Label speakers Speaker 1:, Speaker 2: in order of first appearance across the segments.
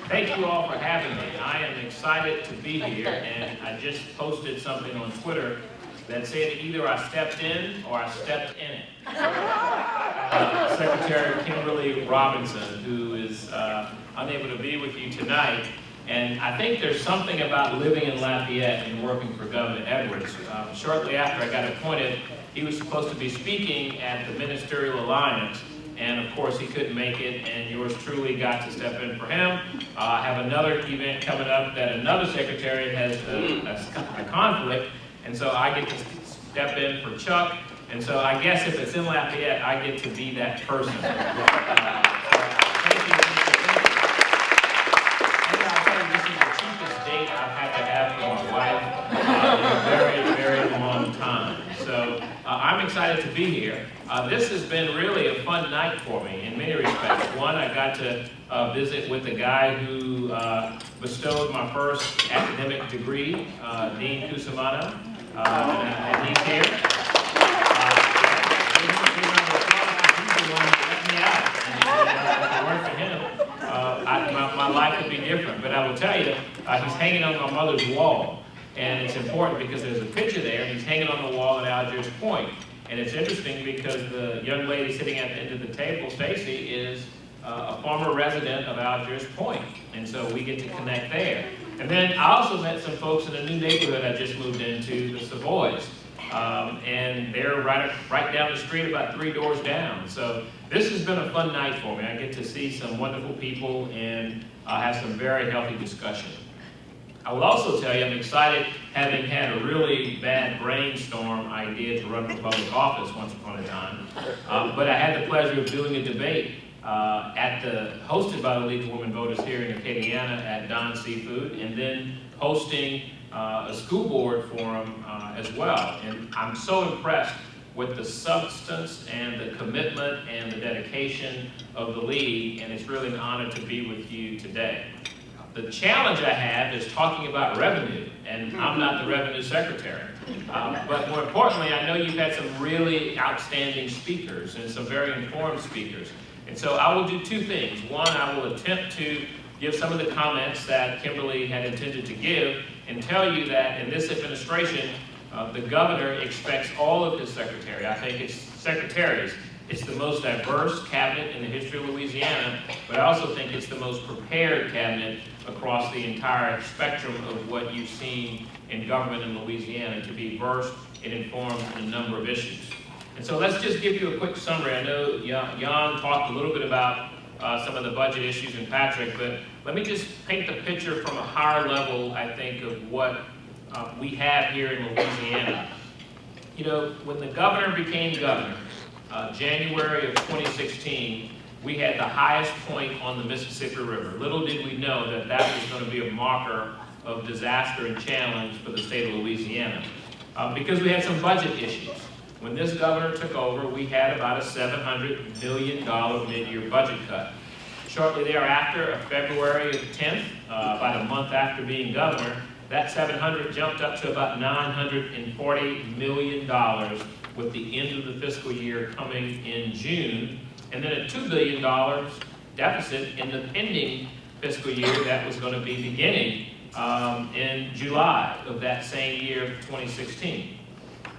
Speaker 1: Thank you all for having me. I am excited to be here, and I just posted something on Twitter that said either I stepped in or I stepped in it. Secretary Kimberly Robinson, who is unable to be with you tonight, and I think there's something about living in Lafayette and working for Governor Edwards. Shortly after I got appointed, he was supposed to be speaking at the Ministerial Alliance, and of course he couldn't make it, and yours truly got to step in for him. I have another event coming up that another secretary has a conflict, and so I get to step in for Chuck, and so I guess if it's in Lafayette, I get to be that person. Thank you. And I'll tell you, this is the cheapest date I've had to have for my wife in a very, very long time. So I'm excited to be here. This has been really a fun night for me in many respects. One, I got to visit with the guy who bestowed my first academic degree, Dean Cusimano, and he's here. He's the one that let me out. If it weren't for him, my life would be different. But I will tell you, he's hanging on my mother's wall. And it's important because there's a picture there, and he's hanging on the wall at Algiers Point. And it's interesting because the young lady sitting at the end of the table, Stacy, is a former resident of Algiers Point. And so we get to connect there. And then I also met some folks in a new neighborhood I just moved into, the Savoys. And they're right down the street, about 3 doors down. So this has been a fun night for me. I get to see some wonderful people and have some very healthy discussion. I will also tell you I'm excited, having had a really bad brainstorm idea to run for public office once upon a time. But I had the pleasure of doing a debate hosted by the League of Women Voters here in Acadiana at Don's Seafood, and then hosting a school board forum as well. And I'm so impressed with the substance and the commitment and the dedication of the League, and it's really an honor to be with you today. The challenge I have is talking about revenue, and I'm not the revenue secretary. But more importantly, I know you've had some really outstanding speakers and some very informed speakers. And so I will do two things. One, I will attempt to give some of the comments that Kimberly had intended to give and tell you that in this administration, the governor expects all of his secretaries. It's the most diverse cabinet in the history of Louisiana, but I also think it's the most prepared cabinet across the entire spectrum of what you've seen in government in Louisiana, to be versed and informed in a number of issues. And so let's just give you a quick summary. I know Jan talked a little bit about some of the budget issues in Patrick, but let me just paint the picture from a higher level, I think, of what we have here in Louisiana. You know, when the governor became governor, January of 2016, we had the highest point on the Mississippi River. Little did we know that that was going to be a marker of disaster and challenge for the state of Louisiana, because we had some budget issues. When this governor took over, we had about a $700 million mid-year budget cut. Shortly thereafter, February 10th, about a month after being governor, that 700 jumped up to about $940 million, with the end of the fiscal year coming in June, and then a $2 billion deficit in the pending fiscal year that was going to be beginning in July of that same year, 2016.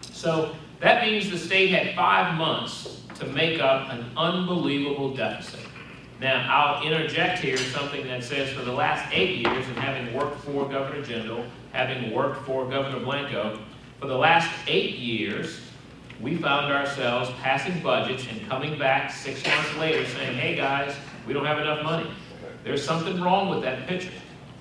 Speaker 1: So that means the state had 5 months to make up an unbelievable deficit. Now, I'll interject here something that says for the last 8 years, and having worked for Governor Jindal, having worked for Governor Blanco, for the last 8 years, we found ourselves passing budgets and coming back 6 months later saying, hey guys, we don't have enough money. There's something wrong with that picture.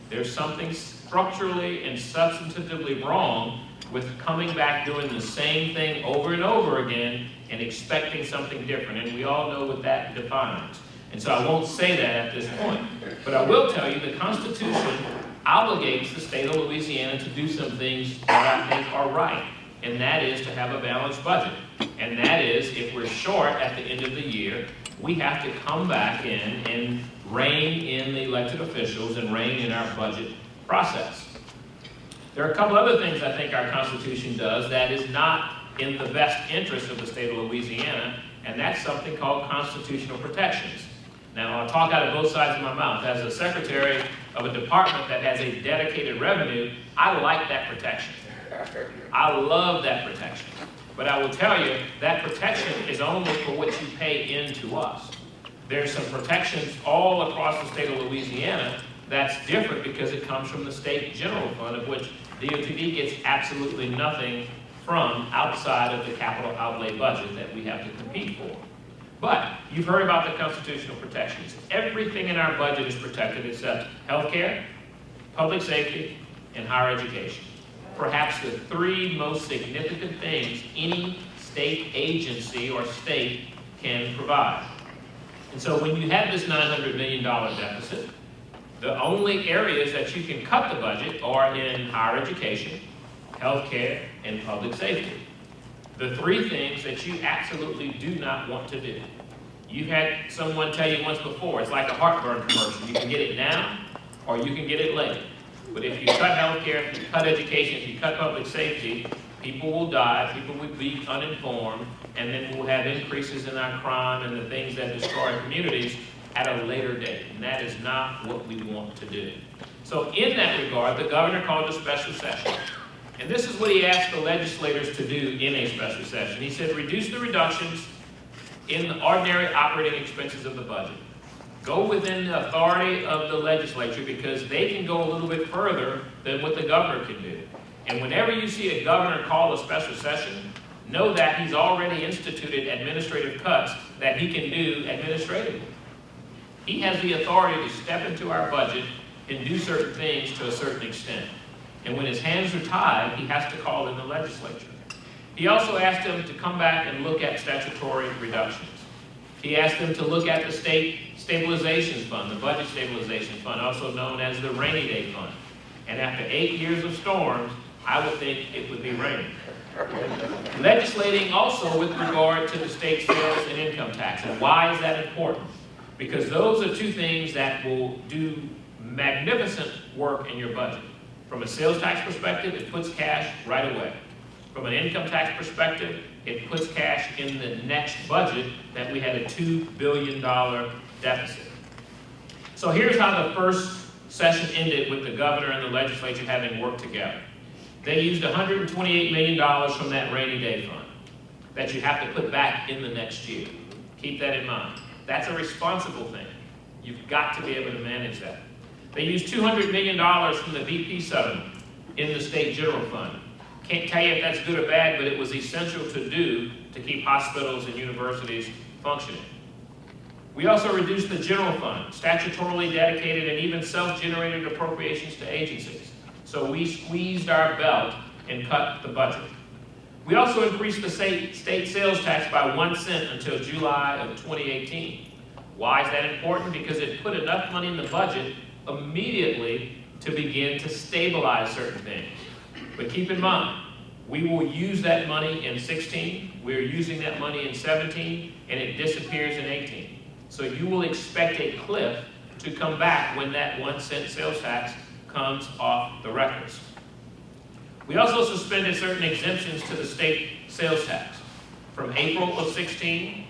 Speaker 1: There's something structurally and substantively wrong with coming back doing the same thing over and over again and expecting something different. And we all know what that defines. And so I won't say that at this point. But I will tell you the Constitution obligates the state of Louisiana to do some things that I think are right. And that is to have a balanced budget. And that is, if we're short at the end of the year, we have to come back in and rein in the elected officials and rein in our budget process. There are a couple other things I think our Constitution does that is not in the best interest of the state of Louisiana, and that's something called constitutional protections. Now, I'll talk out of both sides of my mouth. As a secretary of a department that has a dedicated revenue, I like that protection. I love that protection. But I will tell you, that protection is only for what you pay into us. There's some protections all across the state of Louisiana that's different because it comes from the state general fund, of which DOTD gets absolutely nothing from outside of the capital outlay budget that we have to compete for. But you've heard about the constitutional protections. Everything in our budget is protected except healthcare, public safety, and higher education. Perhaps the three most significant things any state agency or state can provide. And so when you have this $900 million deficit, the only areas that you can cut the budget are in higher education, healthcare, and public safety. The three things that you absolutely do not want to do. You've had someone tell you once before, it's like a heartburn commercial. You can get it now or you can get it later. But if you cut healthcare, if you cut education, if you cut public safety, people will die, people will be uninformed, and then we'll have increases in our crime and the things that destroy our communities at a later date. And that is not what we want to do. So in that regard, the governor called a special session. And this is what he asked the legislators to do in a special session. He said, reduce the reductions in the ordinary operating expenses of the budget. Go within the authority of the legislature because they can go a little bit further than what the governor can do. And whenever you see a governor call a special session, know that he's already instituted administrative cuts that he can do administratively. He has the authority to step into our budget and do certain things to a certain extent. And when his hands are tied, he has to call in the legislature. He also asked them to come back and look at statutory reductions. He asked them to look at the state stabilization fund, the budget stabilization fund, also known as the rainy day fund. And after 8 years of storms, I would think it would be raining. Legislating also with regard to the state sales and income tax. And why is that important? Because those are two things that will do magnificent work in your budget. From a sales tax perspective, it puts cash right away. From an income tax perspective, it puts cash in the next budget that we had a $2 billion deficit. So here's how the first session ended with the governor and the legislature having worked together. They used $128 million from that rainy day fund that you have to put back in the next year. Keep that in mind. That's a responsible thing. You've got to be able to manage that. They used $200 million from the VP settlement in the state general fund. Can't tell you if that's good or bad, but it was essential to do to keep hospitals and universities functioning. We also reduced the general fund, statutorily dedicated and even self-generated appropriations to agencies. So we squeezed our belt and cut the budget. We also increased the state sales tax by 1 cent until July of 2018. Why is that important? Because it put enough money in the budget immediately to begin to stabilize certain things. But keep in mind, we will use that money in 16, we're using that money in 17, and it disappears in 18. So you will expect a cliff to come back when that 1 cent sales tax comes off the records. We also suspended certain exemptions to the state sales tax from April of 16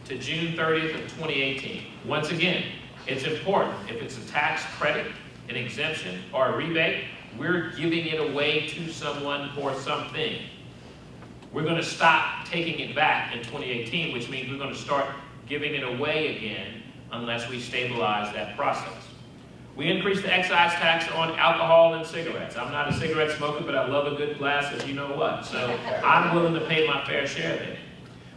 Speaker 1: to June 30th of 2018. Once again, it's important. If it's a tax credit, an exemption, or a rebate, we're giving it away to someone for something. We're going to stop taking it back in 2018, which means we're going to start giving it away again unless we stabilize that process. We increased the excise tax on alcohol and cigarettes. I'm not a cigarette smoker, but I love a good glass of you know what. So I'm willing to pay my fair share there.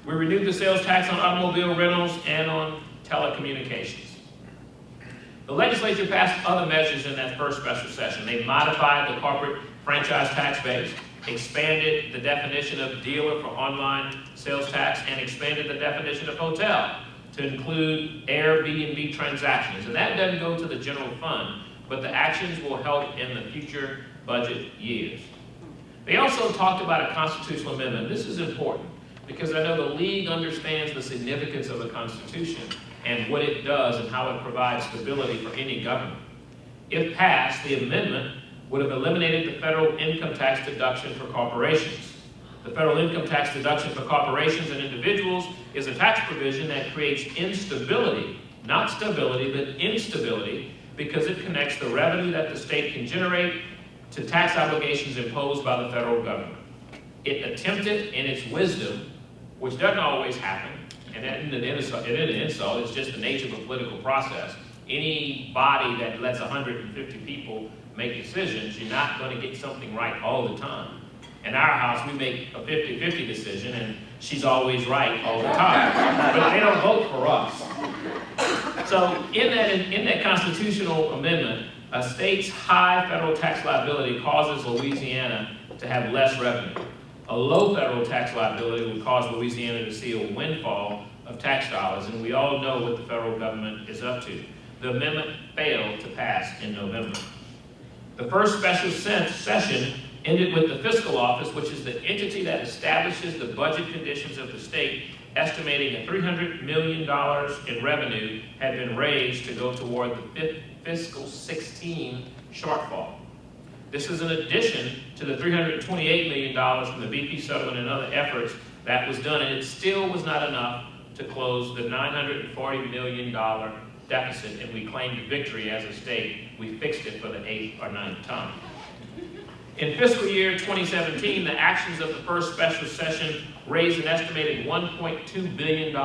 Speaker 1: We renewed the sales tax on automobile rentals and on telecommunications. The legislature passed other measures in that first special session. They modified the corporate franchise tax base, expanded the definition of dealer for online sales tax, and expanded the definition of hotel to include Airbnb transactions. And that doesn't go to the general fund, but the actions will help in the future budget years. They also talked about a constitutional amendment. This is important because I know the league understands the significance of the Constitution and what it does and how it provides stability for any government. If passed, the amendment would have eliminated the federal income tax deduction for corporations. The federal income tax deduction for corporations and individuals is a tax provision that creates instability, not stability, but instability because it connects the revenue that the state can generate to tax obligations imposed by the federal government. It attempted, in its wisdom, which doesn't always happen, and that isn't an insult, it's just the nature of a political process. Any body that lets 150 people make decisions, you're not going to get something right all the time. In our house, we make a 50-50 decision, and she's always right all the time. But they don't vote for us. So in that constitutional amendment, a state's high federal tax liability causes Louisiana to have less revenue. A low federal tax liability would cause Louisiana to see a windfall of tax dollars, and we all know what the federal government is up to. The amendment failed to pass in November. The first special session ended with the fiscal office, which is the entity that establishes the budget conditions of the state, estimating a $300 million in revenue had been raised to go toward the fiscal 16 shortfall. This is in addition to the $328 million from the BP settlement and other efforts that was done, and it still was not enough to close the $940 million deficit, and we claimed victory as a state. We fixed it for the 8th or 9th time. In fiscal year 2017, the actions of the first special session raised an estimated $1.2 billion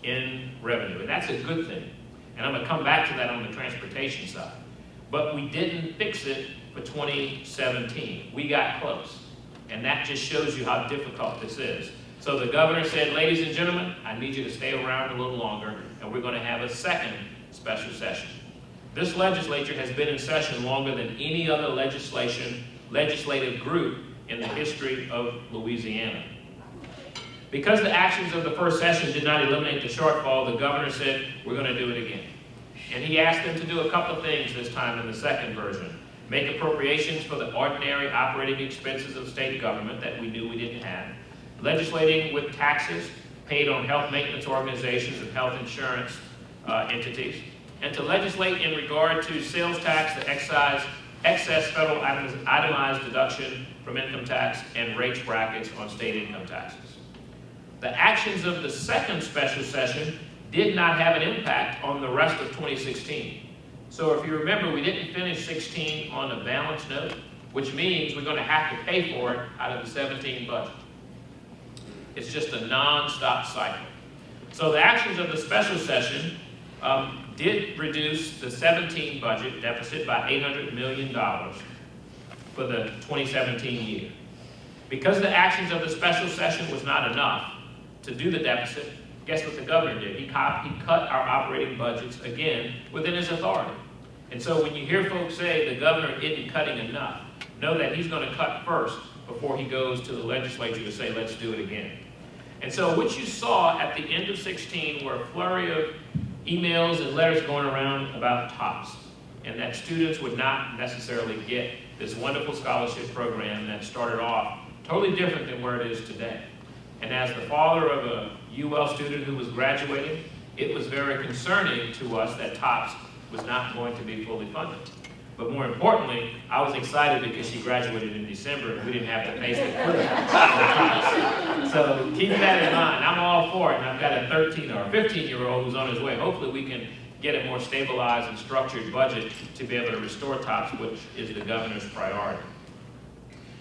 Speaker 1: in revenue, and that's a good thing. And I'm going to come back to that on the transportation side. But we didn't fix it for 2017. We got close, and that just shows you how difficult this is. So the governor said, ladies and gentlemen, I need you to stay around a little longer, and we're going to have a second special session. This legislature has been in session longer than any other legislative group in the history of Louisiana. Because the actions of the first session did not eliminate the shortfall, the governor said, we're going to do it again. And he asked them to do a couple of things this time in the second version. Make appropriations for the ordinary operating expenses of state government that we knew we didn't have. Legislating with taxes paid on health maintenance organizations and health insurance entities. And to legislate in regard to sales tax, the excess federal itemized deduction from income tax, and rates brackets on state income taxes. The actions of the second special session did not have an impact on the rest of 2016. So if you remember, we didn't finish 16 on a balanced note, which means we're going to have to pay for it out of the 17 budget. It's just a non-stop cycle. So the actions of the special session did reduce the 17 budget deficit by $800 million for the 2017 year. Because the actions of the special session was not enough to do the deficit, guess what the governor did? He cut our operating budgets again within his authority. And so when you hear folks say the governor isn't cutting enough, know that he's going to cut first before he goes to the legislature to say, let's do it again. And so what you saw at the end of 16 were a flurry of emails and letters going around about TOPS, and that students would not necessarily get this wonderful scholarship program that started off totally different than where it is today. And as the father of a UL student who was graduating, it was very concerning to us that TOPS was not going to be fully funded. But more importantly, I was excited because she graduated in December and we didn't have to pay for it. So keep that in mind. I'm all for it, and I've got a 13 or a 15-year-old who's on his way. Hopefully we can get a more stabilized and structured budget to be able to restore TOPS, which is the governor's priority.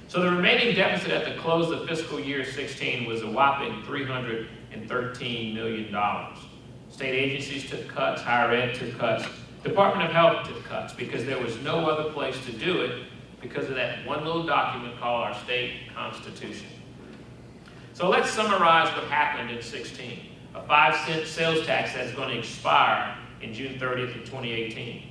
Speaker 1: So the remaining deficit at the close of fiscal year 16 was a whopping $313 million. State agencies took cuts, higher ed took cuts, Department of Health took cuts because there was no other place to do it because of that one little document called our state constitution. So let's summarize what happened in 16. A 5-cent sales tax that's going to expire in June 30th of 2018.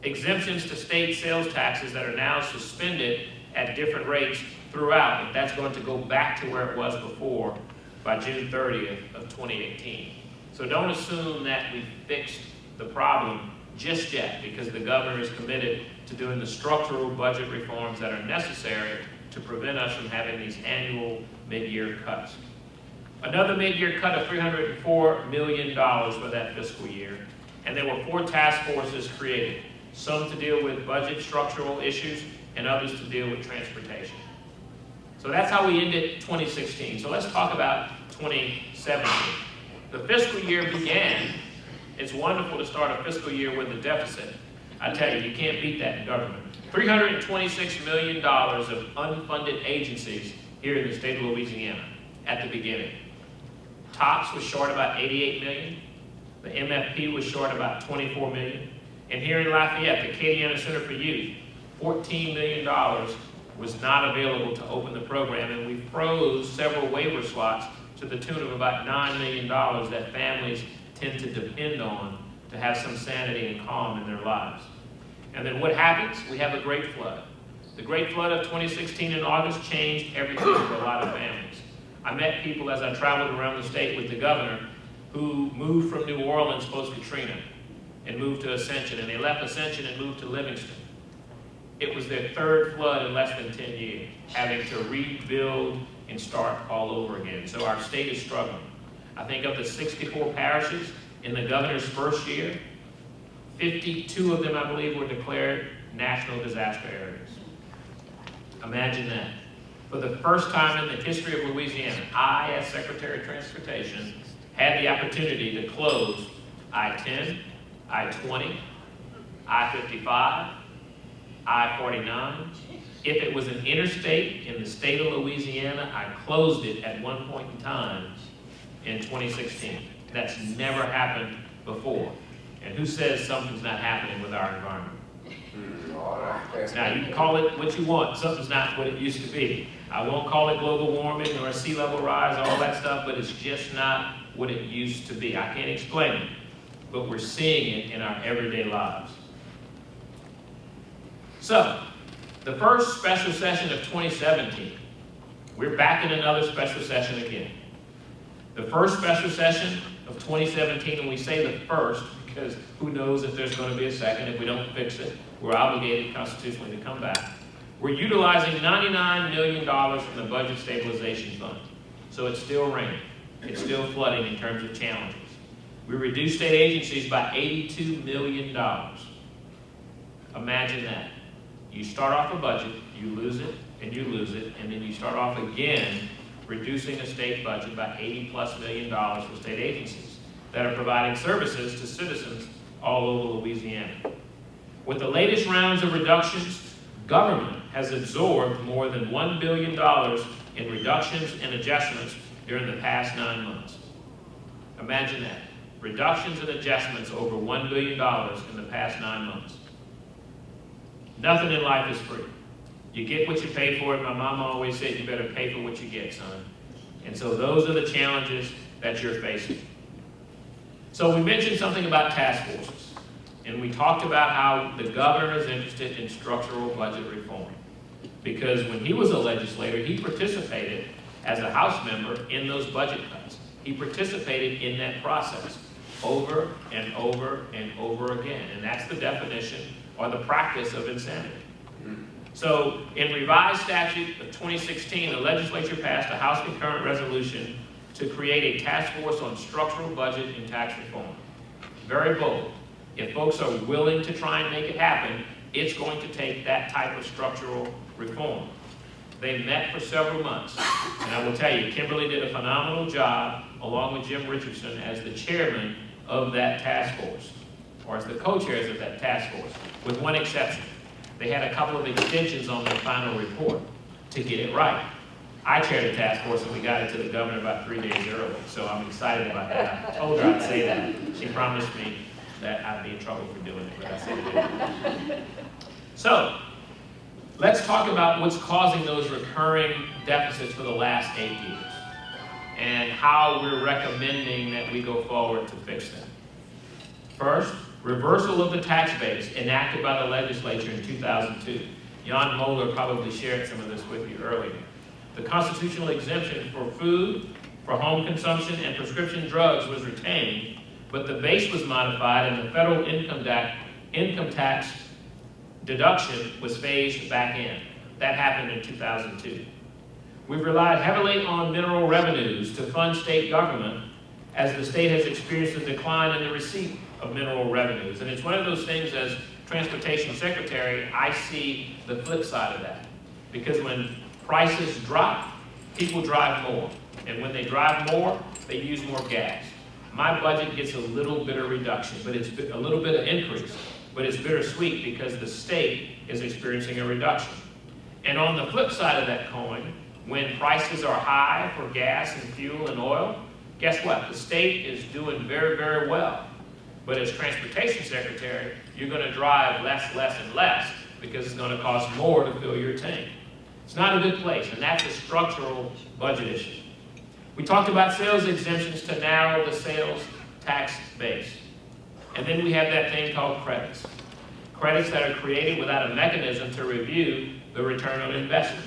Speaker 1: Exemptions to state sales taxes that are now suspended at different rates throughout, and that's going to go back to where it was before by June 30th of 2018. So don't assume that we fixed the problem just yet, because the governor is committed to doing the structural budget reforms that are necessary to prevent us from having these annual mid-year cuts. Another mid-year cut of $304 million for that fiscal year, and there were 4 task forces created, some to deal with budget structural issues and others to deal with transportation. So that's how we ended 2016. So let's talk about 2017. The fiscal year began. It's wonderful to start a fiscal year with a deficit. I tell you, you can't beat that in government. $326 million of unfunded agencies here in the state of Louisiana at the beginning. TOPS was short about $88 million. The MFP was short about $24 million. And here in Lafayette, the Acadiana Center for Youth, $14 million was not available to open the program, and we froze several waiver slots to the tune of about $9 million that families tend to depend on to have some sanity and calm in their lives. And then what happens? We have a great flood. The great flood of 2016 in August changed everything for a lot of families. I met people as I traveled around the state with the governor who moved from New Orleans post-Katrina and moved to Ascension, and they left Ascension and moved to Livingston. It was their third flood in less than 10 years, having to rebuild and start all over again. So our state is struggling. I think of the 64 parishes in the governor's first year, 52 of them, I believe, were declared national disaster areas. Imagine that. For the first time in the history of Louisiana, I, as Secretary of Transportation, had the opportunity to close I-10, I-20, I-55, I-49. If it was an interstate in the state of Louisiana, I closed it at one point in time in 2016. That's never happened before. And who says something's not happening with our environment? Now, you can call it what you want. Something's not what it used to be. I won't call it global warming or a sea level rise, all that stuff, but it's just not what it used to be. I can't explain it, but we're seeing it in our everyday lives. So, the first special session of 2017, we're back in another special session again. The first special session of 2017, and we say the first because who knows if there's going to be a second. If we don't fix it, we're obligated constitutionally to come back. We're utilizing $99 million from the Budget Stabilization Fund. So it's still raining. It's still flooding in terms of challenges. We reduced state agencies by $82 million. Imagine that. You start off a budget, you lose it, and you lose it, and then you start off again reducing a state budget by $80+ million for state agencies that are providing services to citizens all over Louisiana. With the latest rounds of reductions, government has absorbed more than $1 billion in reductions and adjustments during the past 9 months. Imagine that. Reductions and adjustments over $1 billion in the past 9 months. Nothing in life is free. You get what you pay for. My mama always said you better pay for what you get, son. And so those are the challenges that you're facing. So we mentioned something about task forces. And we talked about how the governor is interested in structural budget reform. Because when he was a legislator, he participated as a House member in those budget cuts. He participated in that process over and over and over again. And that's the definition or the practice of insanity. So in revised statute of 2016, the legislature passed a House concurrent resolution to create a task force on structural budget and tax reform. Very bold. If folks are willing to try and make it happen, it's going to take that type of structural reform. They met for several months, and I will tell you, Kimberly did a phenomenal job, along with Jim Richardson, as the chairman of that task force, or as the co-chairs of that task force, with one exception. They had a couple of extensions on their final report to get it right. I chaired the task force, and we got it to the governor about 3 days early, so I'm excited about that. I told her I'd say that. She promised me that I'd be in trouble for doing it, but I said it. So, let's talk about what's causing those recurring deficits for the last 8 years and how we're recommending that we go forward to fix them. First, reversal of the tax base enacted by the legislature in 2002. Jan Moeller probably shared some of this with you earlier. The constitutional exemption for food, for home consumption, and prescription drugs was retained, but the base was modified and the federal income tax deduction was phased back in. That happened in 2002. We've relied heavily on mineral revenues to fund state government as the state has experienced a decline in the receipt of mineral revenues. And it's one of those things, as Transportation Secretary, I see the flip side of that. Because when prices drop, people drive more. And when they drive more, they use more gas. My budget gets a little bit of reduction, but it's a little bit of increase. but it's bittersweet because the state is experiencing a reduction. And on the flip side of that coin, when prices are high for gas and fuel and oil, guess what? The state is doing very, very well. But as transportation secretary, you're going to drive less, and less because it's going to cost more to fill your tank. It's not a good place, and that's a structural budget issue. We talked about sales exemptions to narrow the sales tax base. And then we have that thing called credits. Credits that are created without a mechanism to review the return on investment.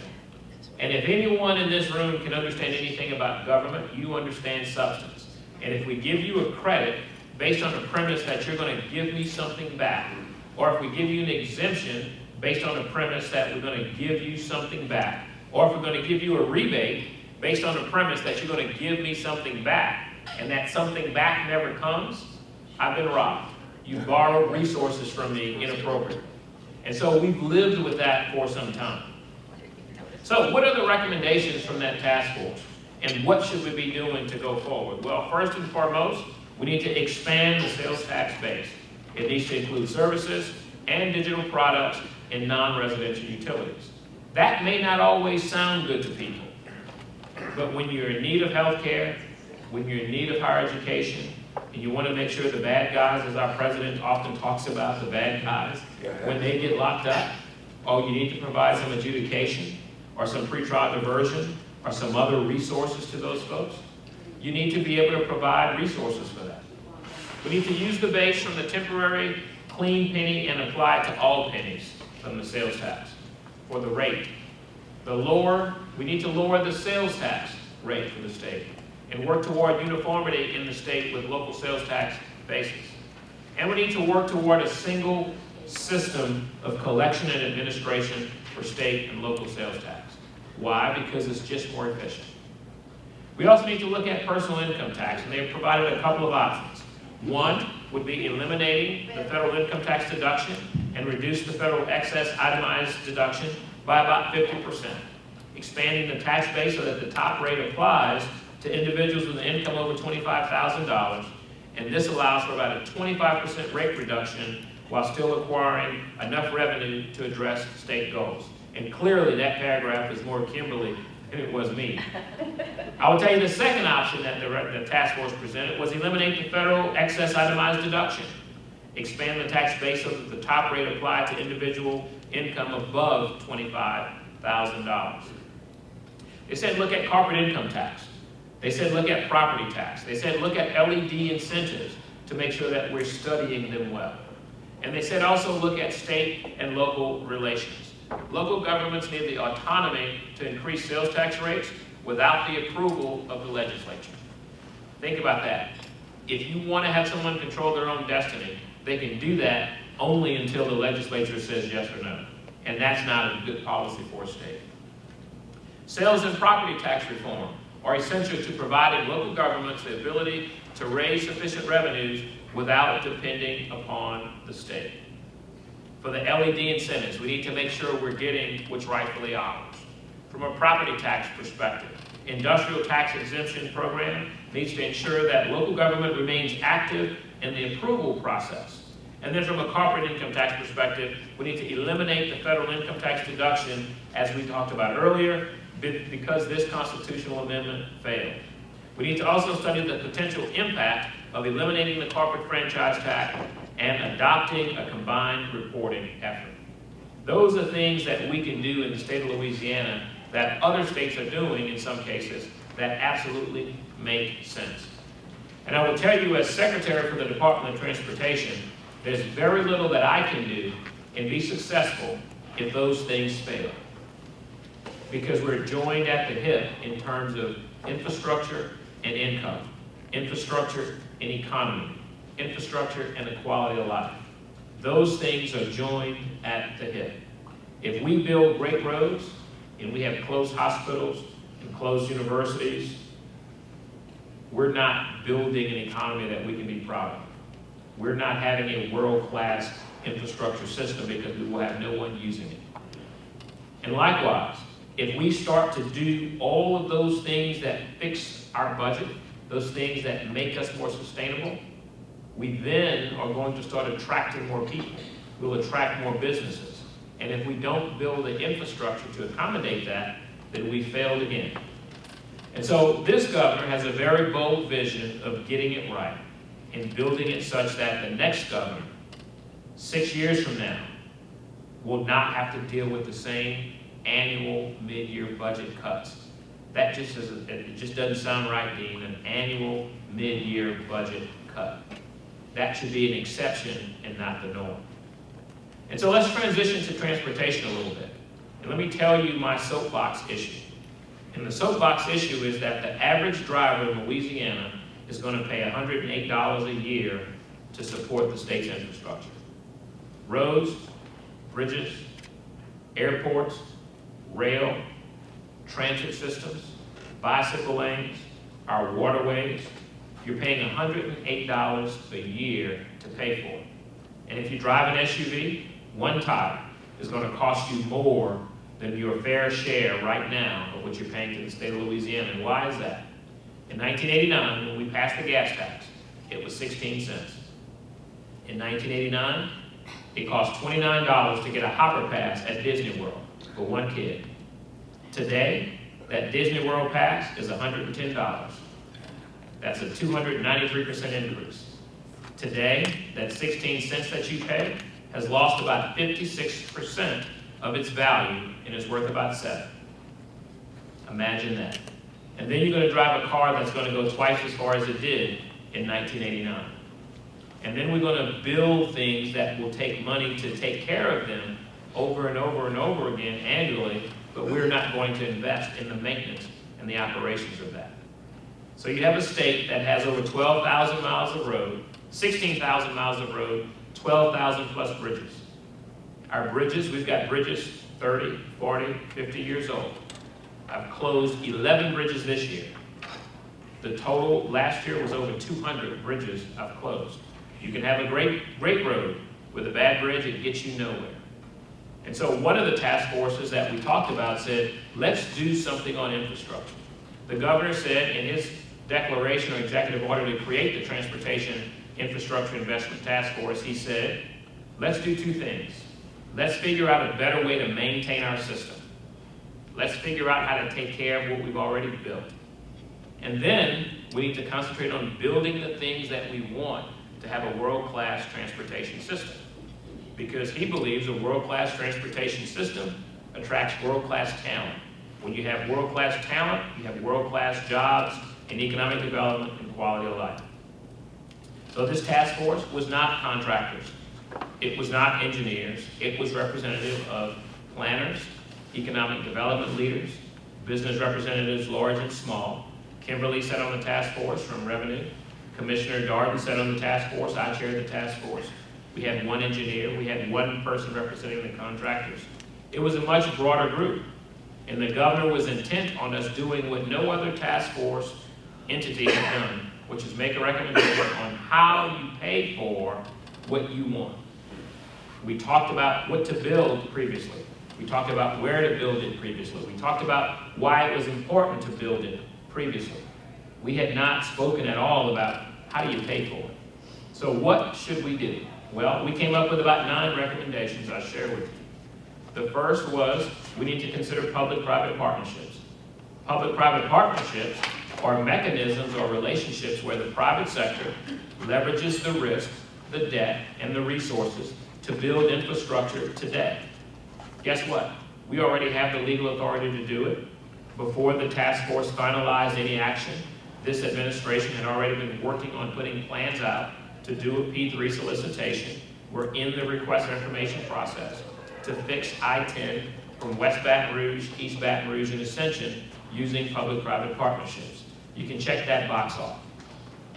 Speaker 1: And if anyone in this room can understand anything about government, you understand substance. And if we give you a credit based on the premise that you're going to give me something back, or if we give you an exemption based on the premise that we're going to give you something back, or if we're going to give you a rebate based on the premise that you're going to give me something back, and that something back never comes, I've been robbed. You borrowed resources from me inappropriately. And so we've lived with that for some time. So what are the recommendations from that task force? And what should we be doing to go forward? Well, first and foremost, we need to expand the sales tax base. It needs to include services and digital products and non-residential utilities. That may not always sound good to people, but when you're in need of health care, when you're in need of higher education, and you want to make sure the bad guys, as our president often talks about, the bad guys, when they get locked up, oh, you need to provide some adjudication or some pretrial diversion or some other resources to those folks. You need to be able to provide resources for that. We need to use the base from the temporary clean penny and apply it to all pennies from the sales tax for the rate. We need to lower the sales tax rate for the state and work toward uniformity in the state with local sales tax bases. And we need to work toward a single system of collection and administration for state and local sales tax. Why? Because it's just more efficient. We also need to look at personal income tax, and they've provided a couple of options. One would be eliminating the federal income tax deduction and reduce the federal excess itemized deduction by about 50%, expanding the tax base so that the top rate applies to individuals with an income over $25,000, and this allows for about a 25% rate reduction while still acquiring enough revenue to address state goals. And clearly that paragraph is more Kimberly than it was me. I will tell you the second option that the task force presented was eliminate the federal excess itemized deduction, expand the tax base so that the top rate applied to individual income above $25,000. They said look at corporate income tax. They said look at property tax. They said look at LED incentives to make sure that we're studying them well. And they said also look at state and local relations. Local governments need the autonomy to increase sales tax rates without the approval of the legislature. Think about that. If you want to have someone control their own destiny, they can do that only until the legislature says yes or no. And that's not a good policy for a state. Sales and property tax reform are essential to providing local governments the ability to raise sufficient revenues without depending upon the state. For the LED incentives, we need to make sure we're getting what's rightfully ours. From a property tax perspective, industrial tax exemption program needs to ensure that local government remains active in the approval process. And then from a corporate income tax perspective, we need to eliminate the federal income tax deduction, as we talked about earlier, because this constitutional amendment failed. We need to also study the potential impact of eliminating the corporate franchise tax and adopting a combined reporting effort. Those are things that we can do in the state of Louisiana that other states are doing in some cases that absolutely make sense. And I will tell you, as Secretary for the Department of Transportation, there's very little that I can do and be successful if those things fail. Because we're joined at the hip in terms of infrastructure and income, infrastructure and economy, infrastructure and the quality of life. Those things are joined at the hip. If we build great roads and we have closed hospitals and closed universities, we're not building an economy that we can be proud of. We're not having a world-class infrastructure system because we will have no one using it. And likewise, if we start to do all of those things that fix our budget, those things that make us more sustainable, we then are going to start attracting more people. We'll attract more businesses. And if we don't build the infrastructure to accommodate that, then we failed again. And so this governor has a very bold vision of getting it right and building it such that the next governor, 6 years from now, will not have to deal with the same annual mid-year budget cuts. That just doesn't sound right, Dean, an annual mid-year budget cut. That should be an exception and not the norm. And so let's transition to transportation a little bit. And let me tell you my soapbox issue. And the soapbox issue is that the average driver in Louisiana is going to pay $108 a year to support the state's infrastructure. Roads, bridges, airports, rail, transit systems, bicycle lanes, our waterways. You're paying $108 a year to pay for it. And if you drive an SUV, one tire is going to cost you more than your fair share right now of what you're paying to the state of Louisiana. And why is that? In 1989, when we passed the gas tax, it was 16 cents. In 1989, it cost $29 to get a hopper pass at Disney World for one kid. Today, that Disney World pass is $110. That's a 293% increase. Today, that 16 cents that you pay has lost about 56% of its value and is worth about $7. Imagine that. And then you're going to drive a car that's going to go twice as far as it did in 1989. And then we're going to build things that will take money to take care of them over and over and over again annually, but we're not going to invest in the maintenance and the operations of that. So you have a state that has over 12,000 miles of road, 16,000 miles of road, 12,000 plus bridges. Our bridges, we've got bridges 30, 40, 50 years old. I've closed 11 bridges this year. The total last year was over 200 bridges I've closed. You can have a great road. With a bad bridge, it gets you nowhere. And so one of the task forces that we talked about said, let's do something on infrastructure. The governor said in his declaration or executive order to create the Transportation Infrastructure Investment Task Force, he said, let's do two things. Let's figure out a better way to maintain our system. Let's figure out how to take care of what we've already built. And then we need to concentrate on building the things that we want to have a world-class transportation system. Because he believes a world-class transportation system attracts world-class talent. When you have world-class talent, you have world-class jobs and economic development and quality of life. So this task force was not contractors. It was not engineers. It was representative of planners, economic development leaders, business representatives large and small. Kimberly sat on the task force from Revenue. Commissioner Darden sat on the task force. I chaired the task force. We had one engineer. We had one person representing the contractors. It was a much broader group. And the governor was intent on us doing what no other task force entity had done, which is make a recommendation on how you pay for what you want. We talked about what to build previously. We talked about where to build it previously. We talked about why it was important to build it previously. We had not spoken at all about how do you pay for it. So what should we do? Well, we came up with about 9 recommendations I'll share with you. The first was we need to consider public-private partnerships. Public-private partnerships are mechanisms or relationships where the private sector leverages the risk, the debt, and the resources to build infrastructure today. Guess what? We already have the legal authority to do it. Before the task force finalized any action, this administration had already been working on putting plans out to do a P3 solicitation. We're in the request for information process to fix I-10 from West Baton Rouge, East Baton Rouge, and Ascension using public-private partnerships. You can check that box off.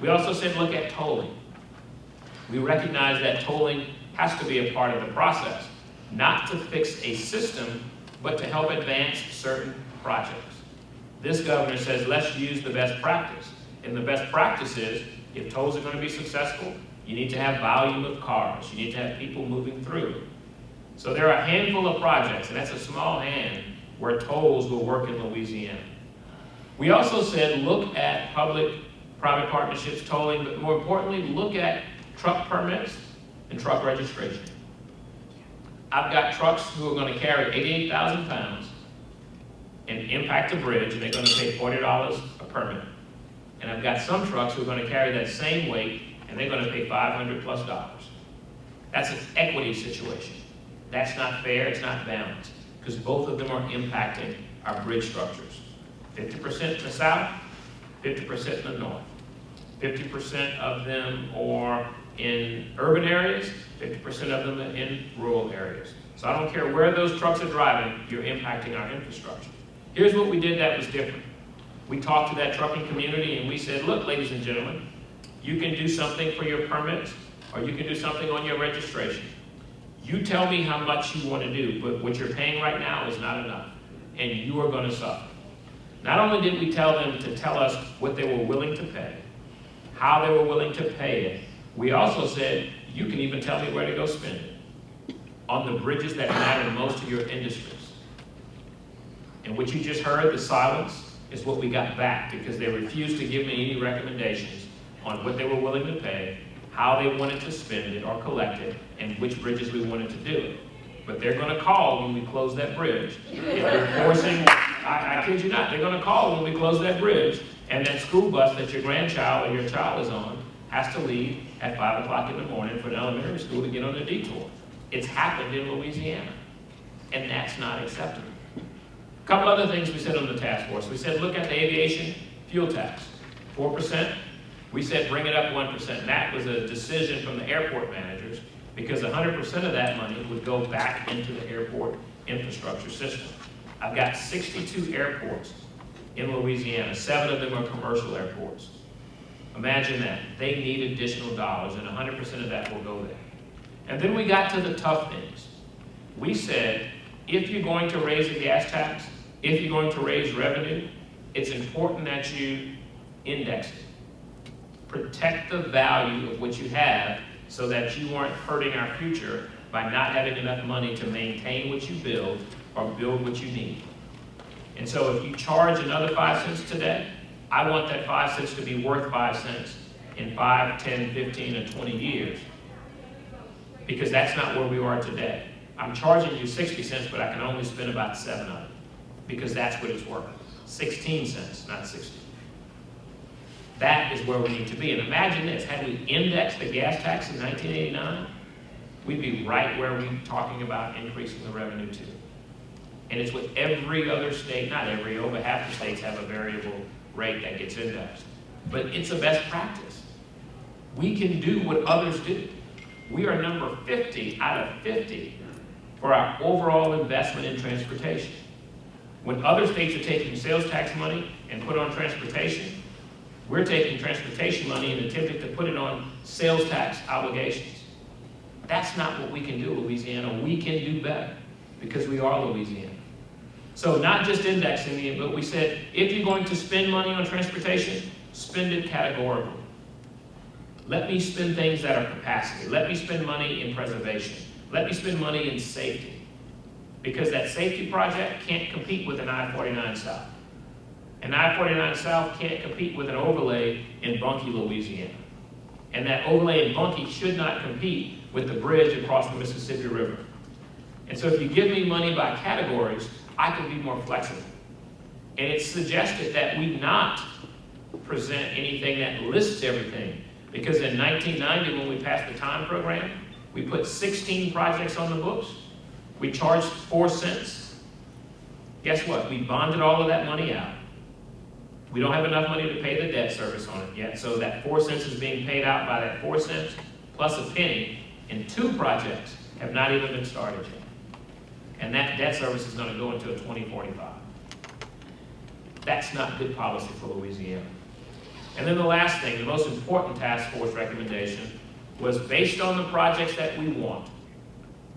Speaker 1: We also said look at tolling. We recognize that tolling has to be a part of the process, not to fix a system, but to help advance certain projects. This governor says let's use the best practice. And the best practice is if tolls are going to be successful, you need to have volume of cars. You need to have people moving through. So there are a handful of projects, and that's a small hand, where tolls will work in Louisiana. We also said look at public-private partnerships, tolling, but more importantly, look at truck permits and truck registration. I've got trucks who are going to carry 88,000 pounds and impact a bridge, and they're going to pay $40 a permit. And I've got some trucks who are going to carry that same weight, and they're going to pay $500+. That's an equity situation. That's not fair, it's not balanced, because both of them are impacting our bridge structures. 50% in the south, 50% in the north. 50% of them are in urban areas, 50% of them are in rural areas. So I don't care where those trucks are driving, you're impacting our infrastructure. Here's what we did that was different. We talked to that trucking community and we said, look, ladies and gentlemen, you can do something for your permits or you can do something on your registration. You tell me how much you want to do, but what you're paying right now is not enough, and you are going to suffer. Not only did we tell them to tell us what they were willing to pay, how they were willing to pay it, we also said, you can even tell me where to go spend it on the bridges that matter most to your industries. And what you just heard, the silence, is what we got back because they refused to give me any recommendations on what they were willing to pay, how they wanted to spend it or collect it, and which bridges we wanted to do it. But they're going to call when we close that bridge. If you're forcing, I kid you not, they're going to call when we close that bridge, and that school bus that your grandchild or your child is on has to leave at 5 o'clock in the morning for an elementary school to get on a detour. It's happened in Louisiana, and that's not acceptable. A couple other things we said on the task force. We said, look at the aviation fuel tax, 4%. We said, bring it up 1%. And that was a decision from the airport managers because 100% of that money would go back into the airport infrastructure system. I've got 62 airports in Louisiana. 7 of them are commercial airports. Imagine that. They need additional dollars, and 100% of that will go there. And then we got to the tough things. We said, if you're going to raise the gas tax, if you're going to raise revenue, it's important that you index it. Protect the value of what you have so that you aren't hurting our future by not having enough money to maintain what you build or build what you need. And so if you charge another 5 cents today, I want that 5 cents to be worth 5 cents in 5, 10, 15, and 20 years. Because that's not where we are today. I'm charging you 60 cents, but I can only spend about 7 of it. Because that's what it's worth. 16 cents, not 60. That is where we need to be. And imagine this, had we indexed the gas tax in 1989, we'd be right where we're talking about increasing the revenue to. And it's with every other state, not every, over half the states have a variable rate that gets indexed. But it's a best practice. We can do what others do. We are number 50 out of 50 for our overall investment in transportation. When other states are taking sales tax money and put on transportation, we're taking transportation money and attempting to put it on sales tax obligations. That's not what we can do, Louisiana. We can do better because we are Louisiana. So not just indexing it, but we said, if you're going to spend money on transportation, spend it categorically. Let me spend things that are capacity. Let me spend money in preservation. Let me spend money in safety. Because that safety project can't compete with an I-49 South. An I-49 South can't compete with an overlay in Bunkie, Louisiana. And that overlay in Bunkie should not compete with the bridge across the Mississippi River. And so if you give me money by categories, I can be more flexible. And it's suggested that we not present anything that lists everything. Because in 1990, when we passed the time program, we put 16 projects on the books. We charged 4 cents. Guess what? We bonded all of that money out. We don't have enough money to pay the debt service on it yet, so that 4 cents is being paid out by that 4 cents plus a penny, and 2 projects have not even been started yet. And that debt service is going to go until 2045. That's not good policy for Louisiana. And then the last thing, the most important task force recommendation, was based on the projects that we want,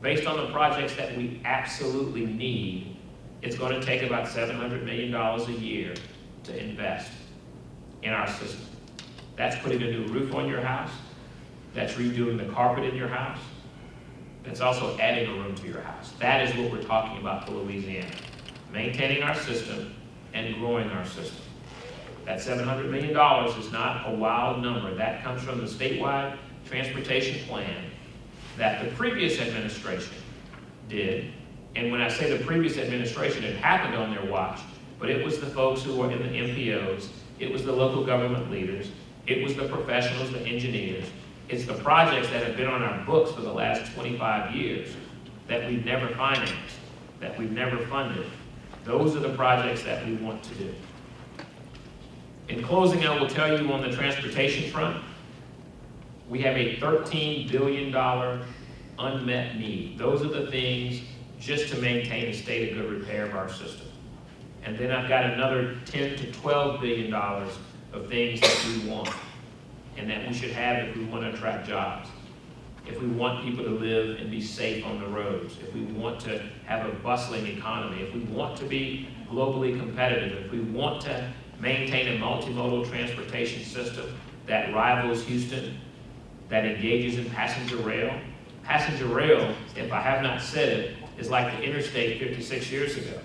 Speaker 1: based on the projects that we absolutely need, it's going to take about $700 million a year to invest in our system. That's putting a new roof on your house. That's redoing the carpet in your house. That's also adding a room to your house. That is what we're talking about for Louisiana. Maintaining our system and growing our system. That $700 million is not a wild number. That comes from the statewide transportation plan that the previous administration did. And when I say the previous administration, it happened on their watch, but it was the folks who were in the MPOs, it was the local government leaders, it was the professionals, the engineers. It's the projects that have been on our books for the last 25 years that we've never financed, that we've never funded. Those are the projects that we want to do. In closing, I will tell you on the transportation front, we have a $13 billion unmet need. Those are the things just to maintain a state of good repair of our system. And then I've got another $10 to $12 billion of things that we want and that we should have if we want to attract jobs, if we want people to live and be safe on the roads, if we want to have a bustling economy, if we want to be globally competitive, if we want to maintain a multimodal transportation system that rivals Houston, that engages in passenger rail. Passenger rail, if I have not said it, is like the interstate 56 years ago.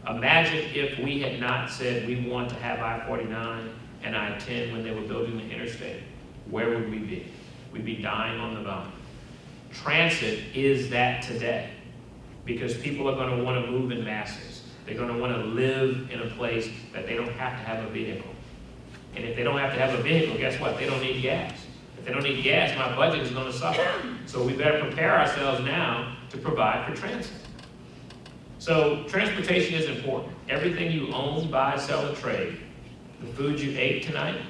Speaker 1: Imagine if we had not said we want to have I-49 and I-10 when they were building the interstate. Where would we be? We'd be dying on the vine. Transit is that today because people are going to want to move in masses. They're going to want to live in a place that they don't have to have a vehicle. And if they don't have to have a vehicle, guess what? They don't need gas. If they don't need gas, my budget is going to suffer. So we better prepare ourselves now to provide for transit. So transportation is important. Everything you own, buy, sell, and trade, the food you ate tonight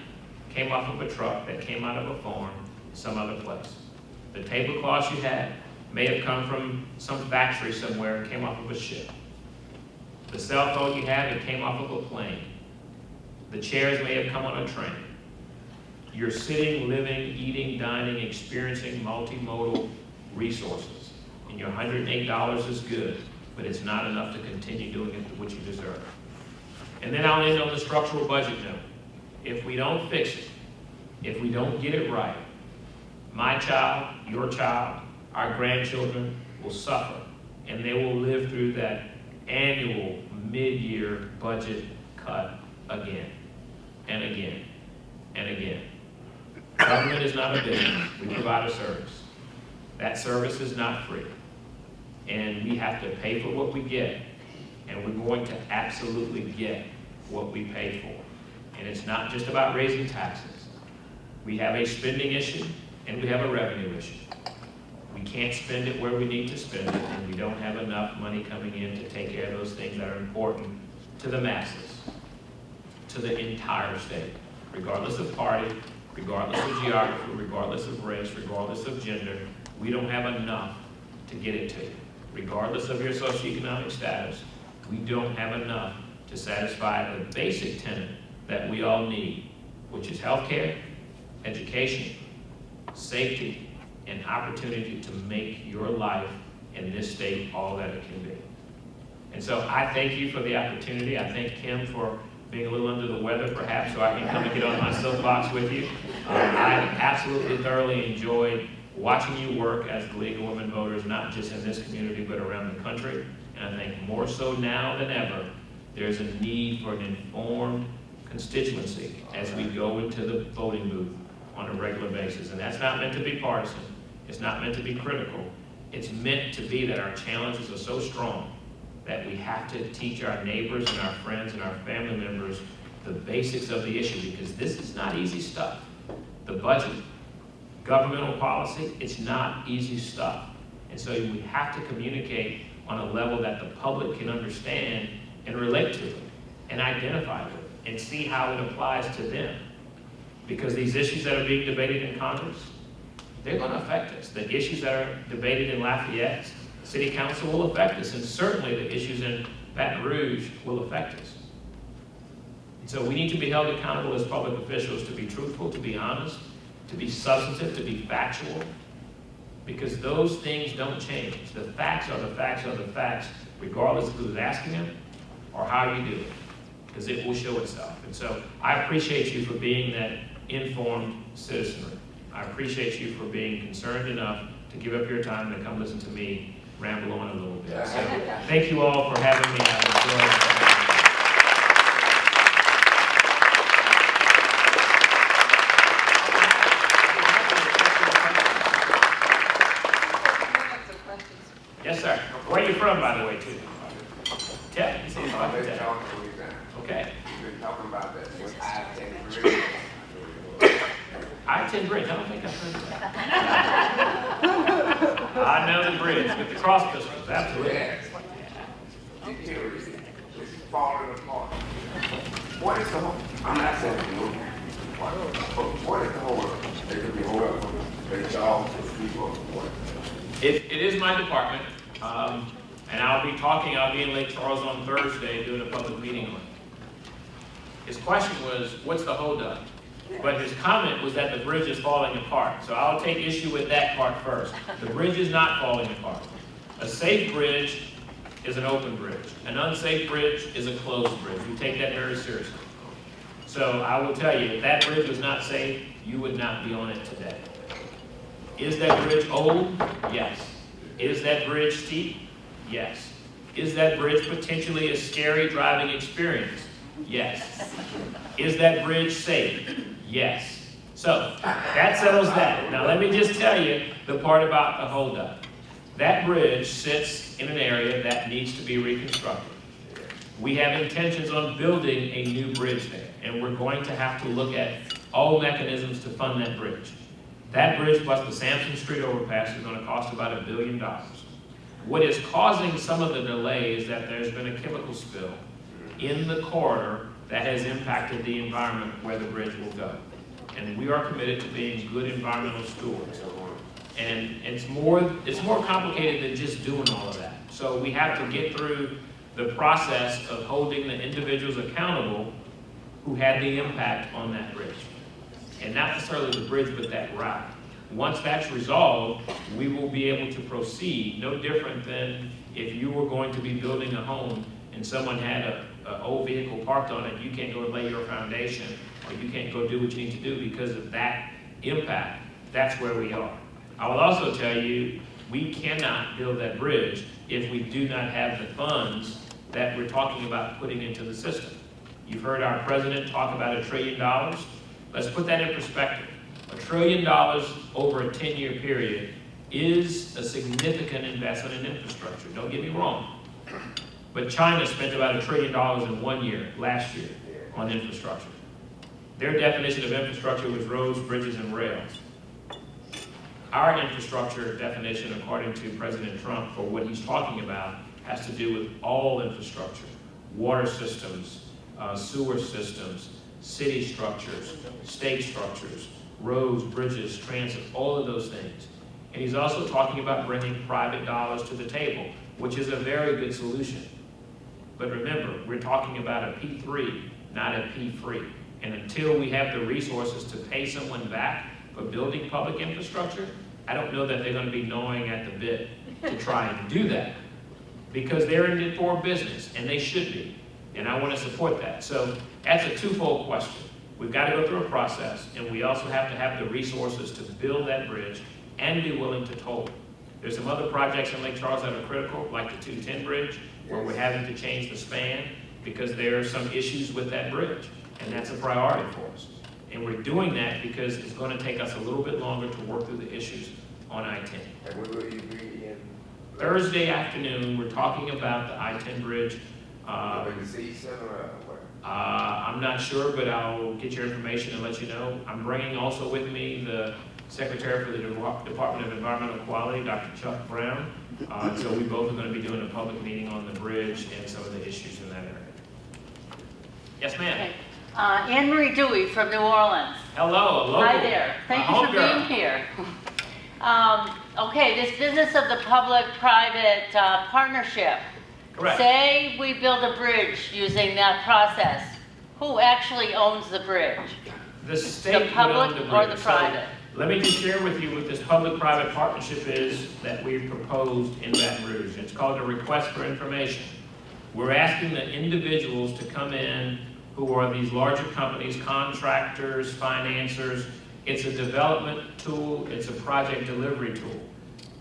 Speaker 1: came off of a truck that came out of a farm some other place. The tablecloths you had may have come from some factory somewhere and came off of a ship. The cell phone you had, it came off of a plane. The chairs may have come on a train. You're sitting, living, eating, dining, experiencing multimodal resources. And your $108 is good, but it's not enough to continue doing it what you deserve. And then I'll end on the structural budget note. If we don't fix it, if we don't get it right, my child, your child, our grandchildren will suffer, and they will live through that annual mid-year budget cut again and again and again. Government is not a business. We provide a service. That service is not free. And we have to pay for what we get, and we're going to absolutely get what we pay for. And it's not just about raising taxes. We have a spending issue, and we have a revenue issue. We can't spend it where we need to spend it, and we don't have enough money coming in to take care of those things that are important to the masses, to the entire state, regardless of party, regardless of geography, regardless of race, regardless of gender. We don't have enough to get it to you. Regardless of your socioeconomic status, we don't have enough to satisfy the basic tenet that we all need, which is healthcare, education, safety, and opportunity to make your life in this state all that it can be. And so I thank you for the opportunity. I thank Kim for being a little under the weather, perhaps, so I can come and get on my soapbox with you. I absolutely thoroughly enjoyed watching you work as the League of Women Voters, not just in this community, but around the country. And I think more so now than ever, there's a need for an informed constituency as we go into the voting booth on a regular basis. And that's not meant to be partisan. It's not meant to be critical. It's meant to be that our challenges are so strong that we have to teach our neighbors and our friends and our family members the basics of the issue, because this is not easy stuff. The budget, governmental policy, it's not easy stuff. And so we have to communicate on a level that the public can understand and relate to it and identify with it and see how it applies to them. Because these issues that are being debated in Congress, they're going to affect us. The issues that are debated in Lafayette City Council will affect us, and certainly the issues in Baton Rouge will affect us. And so we need to be held accountable as public officials to be truthful, to be honest, to be substantive, to be factual, because those things don't change. The facts are the facts are the facts, regardless of who's asking them or how you do it, because it will show itself. And so I appreciate you for being that informed citizenry. I appreciate you for being concerned enough to give up your time to come listen to me ramble on a little bit. So thank you all for having me. I've enjoyed it. Yes, sir. Where are you from, by the way, too? Tell me. You say it's about to tell.
Speaker 2: Louisiana.
Speaker 1: Okay.
Speaker 2: We've been talking about that since I-10 bridge.
Speaker 1: I-10 bridge. I don't think I've heard of that. I know the bridge with the cross pistols. Absolutely.
Speaker 2: Yes. It's falling apart. What is the whole? I'm not saying the movie. What is the whole? They could be hold up. They charge for people. What?
Speaker 1: It is my department, and I'll be in Lake Charles on Thursday doing a public meeting on it. His question was, what's the holdup? But his comment was that the bridge is falling apart. So I'll take issue with that part first. The bridge is not falling apart. A safe bridge is an open bridge. An unsafe bridge is a closed bridge. We take that very seriously. So I will tell you, if that bridge was not safe, you would not be on it today. Is that bridge old? Yes. Is that bridge steep? Yes. Is that bridge potentially a scary driving experience? Yes. Is that bridge safe? Yes. So that settles that. Now let me just tell you the part about the holdup. That bridge sits in an area that needs to be reconstructed. We have intentions on building a new bridge there, and we're going to have to look at all mechanisms to fund that bridge. That bridge plus the Sampson Street overpass is going to cost about $1 billion. What is causing some of the delay is that there's been a chemical spill in the corridor that has impacted the environment where the bridge will go. And we are committed to being good environmental stewards. And it's more complicated than just doing all of that. So we have to get through the process of holding the individuals accountable who had the impact on that bridge. And not necessarily the bridge, but that route. Once that's resolved, we will be able to proceed, no different than if you were going to be building a home and someone had an old vehicle parked on it, you can't go and lay your foundation, or you can't go do what you need to do because of that impact. That's where we are. I will also tell you, we cannot build that bridge if we do not have the funds that we're talking about putting into the system. You've heard our president talk about $1 trillion. Let's put that in perspective. $1 trillion over a 10-year period is a significant investment in infrastructure. Don't get me wrong. But China spent about $1 trillion in 1 year, last year, on infrastructure. Their definition of infrastructure was roads, bridges, and rails. Our infrastructure definition, according to President Trump, for what he's talking about, has to do with all infrastructure. Water systems, sewer systems, city structures, state structures, roads, bridges, transit, all of those things. And he's also talking about bringing private dollars to the table, which is a very good solution. But remember, we're talking about a P3, not a P3. And until we have the resources to pay someone back for building public infrastructure, I don't know that they're going to be gnawing at the bit to try and do that. Because they're in it for business, and they should be. And I want to support that. So that's a twofold question. We've got to go through a process, and we also have to have the resources to build that bridge and be willing to toll it. There's some other projects in Lake Charles that are critical, like the 210 bridge, where we're having to change the span because there are some issues with that bridge, and that's a priority for us. And we're doing that because it's going to take us a little bit longer to work through the issues on I-10.
Speaker 2: And when will you be in?
Speaker 1: Thursday afternoon, we're talking about the I-10 bridge. I'm not sure, but I'll get your information and let you know. I'm bringing also with me the Secretary for the Department of Environmental Quality, Dr. Chuck Brown. So we both are going to be doing a public meeting on the bridge and some of the issues in that area. Yes, ma'am.
Speaker 3: Okay. Anne Marie Dewey from New Orleans.
Speaker 1: Hello, local.
Speaker 3: Hi there. Thank you for being here. Okay, this business of the public-private partnership.
Speaker 1: Correct.
Speaker 3: Say we build a bridge using that process. Who actually owns the bridge?
Speaker 1: The state
Speaker 3: The public
Speaker 1: would own the
Speaker 3: or
Speaker 1: bridge.
Speaker 3: the private?
Speaker 1: So let me just share with you what this public-private partnership is that we proposed in Baton Rouge. It's called a request for information. We're asking the individuals to come in who are these larger companies, contractors, financiers. It's a development tool, it's a project delivery tool.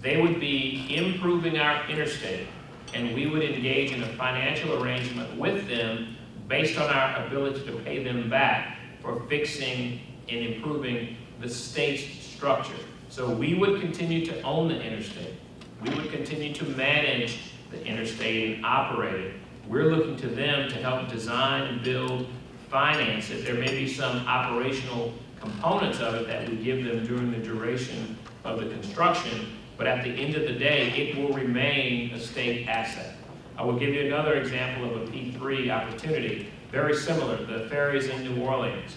Speaker 1: They would be improving our interstate, and we would engage in a financial arrangement with them based on our ability to pay them back for fixing and improving the state's structure. So we would continue to own the interstate. We would continue to manage the interstate and operate it. We're looking to them to help design and build, finance it. There may be some operational components of it that we give them during the duration of the construction, but at the end of the day, it will remain a state asset. I will give you another example of a P3 opportunity, very similar, the ferries in New Orleans.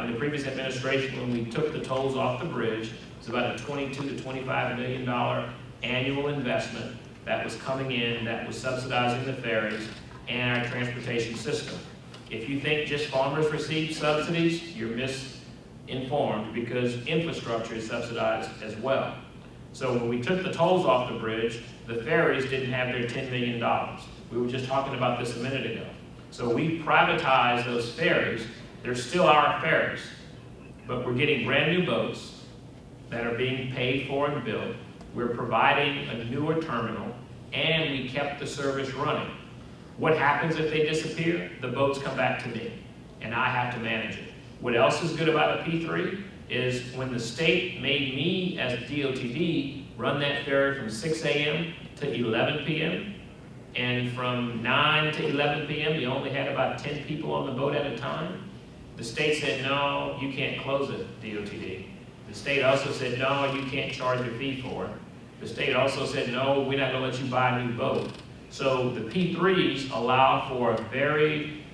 Speaker 1: In the previous administration, when we took the tolls off the bridge, it was about a $22 to $25 million annual investment that was coming in, that was subsidizing the ferries and our transportation system. If you think just farmers receive subsidies, you're misinformed, because infrastructure is subsidized as well. So when we took the tolls off the bridge, the ferries didn't have their $10 million. We were just talking about this a minute ago. So we privatized those ferries. They're still our ferries, but we're getting brand new boats that are being paid for and built. We're providing a newer terminal, and we kept the service running. What happens if they disappear? The boats come back to me, and I have to manage it. What else is good about a P3 is when the state made me, as DOTD, run that ferry from 6 a.m. to 11 p.m., and from 9 to 11 p.m., we only had about 10 people on the boat at a time. The state said, no, you can't close it, DOTD. The state also said, no, you can't charge a fee for it. The state also said, no, we're not gonna let you buy a new boat. So the P3s allow for a very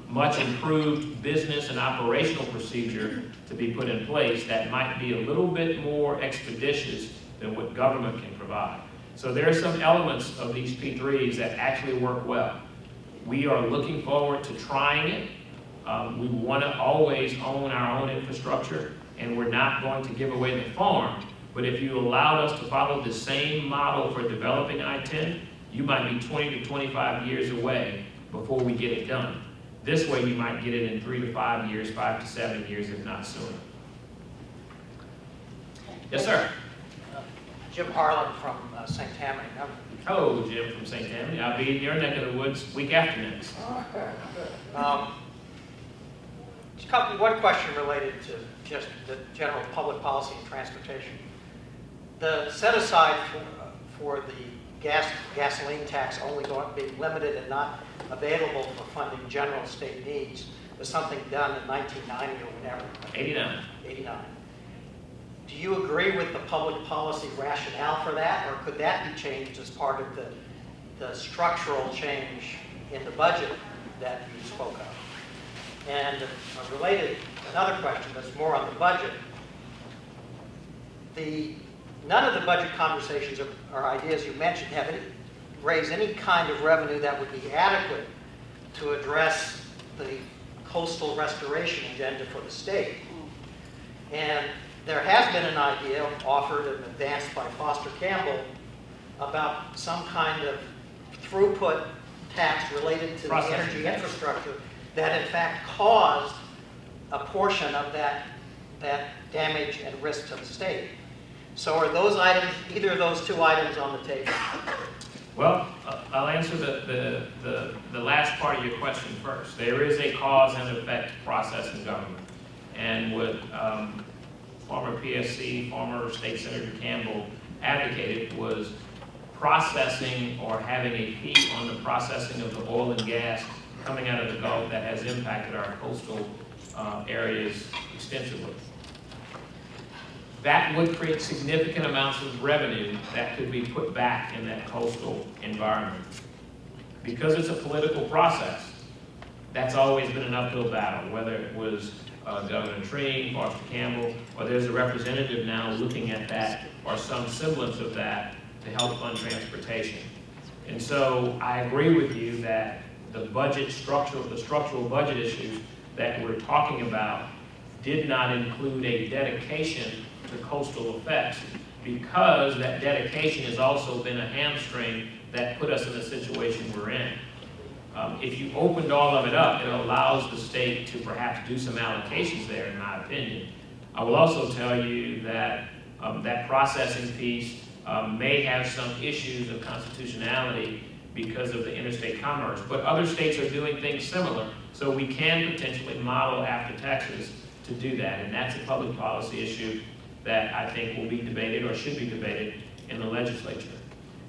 Speaker 1: much improved business and operational procedure to be put in place that might be a little bit more expeditious than what government can provide. So there are some elements of these P3s that actually work well. We are looking forward to trying it. We want to always own our own infrastructure, and we're not going to give away the farm. But if you allowed us to follow the same model for developing I-10, you might be 20 to 25 years away before we get it done. This way, you might get it in 3 to 5 years, 5 to 7 years, if not sooner. Yes, sir.
Speaker 4: Jim Harlan from St. Tammany.
Speaker 1: Hello, Jim from St. Tammany. I'll be in your neck of the woods week after next.
Speaker 4: One question related to just the general public policy and transportation. The set aside for the gasoline tax only going to be limited and not available for funding general state needs was something done in 1990 or whenever.
Speaker 1: 89.
Speaker 4: 89. Do you agree with the public policy rationale for that, or could that be changed as part of the structural change in the budget that you spoke of? And another question that's more on the budget. None of the budget conversations or ideas you mentioned raise any kind of revenue that would be adequate to address the coastal restoration agenda for the state. And there has been an idea offered and advanced by Foster Campbell about some kind of throughput tax related to the energy infrastructure that in fact caused a portion of that damage and risk to the state. So are those items, either of those two items, on the table?
Speaker 1: Well, I'll answer the last part of your question first. There is a cause and effect process in government. And what former PSC, former State Senator Campbell advocated was processing or having a fee on the processing of the oil and gas coming out of the Gulf that has impacted our coastal areas extensively. That would create significant amounts of revenue that could be put back in that coastal environment. Because it's a political process, that's always been an uphill battle, whether it was Governor Treen, Foster Campbell, or there's a representative now looking at that or some semblance of that to help fund transportation. And so I agree with you that the structural budget issues that we're talking about did not include a dedication to coastal effects, because that dedication has also been a hamstring that put us in the situation we're in. If you opened all of it up, it allows the state to perhaps do some allocations there, in my opinion. I will also tell you that that processing piece may have some issues of constitutionality because of the interstate commerce, but other states are doing things similar, so we can potentially model after Texas to do that, and that's a public policy issue that I think will be debated or should be debated in the legislature.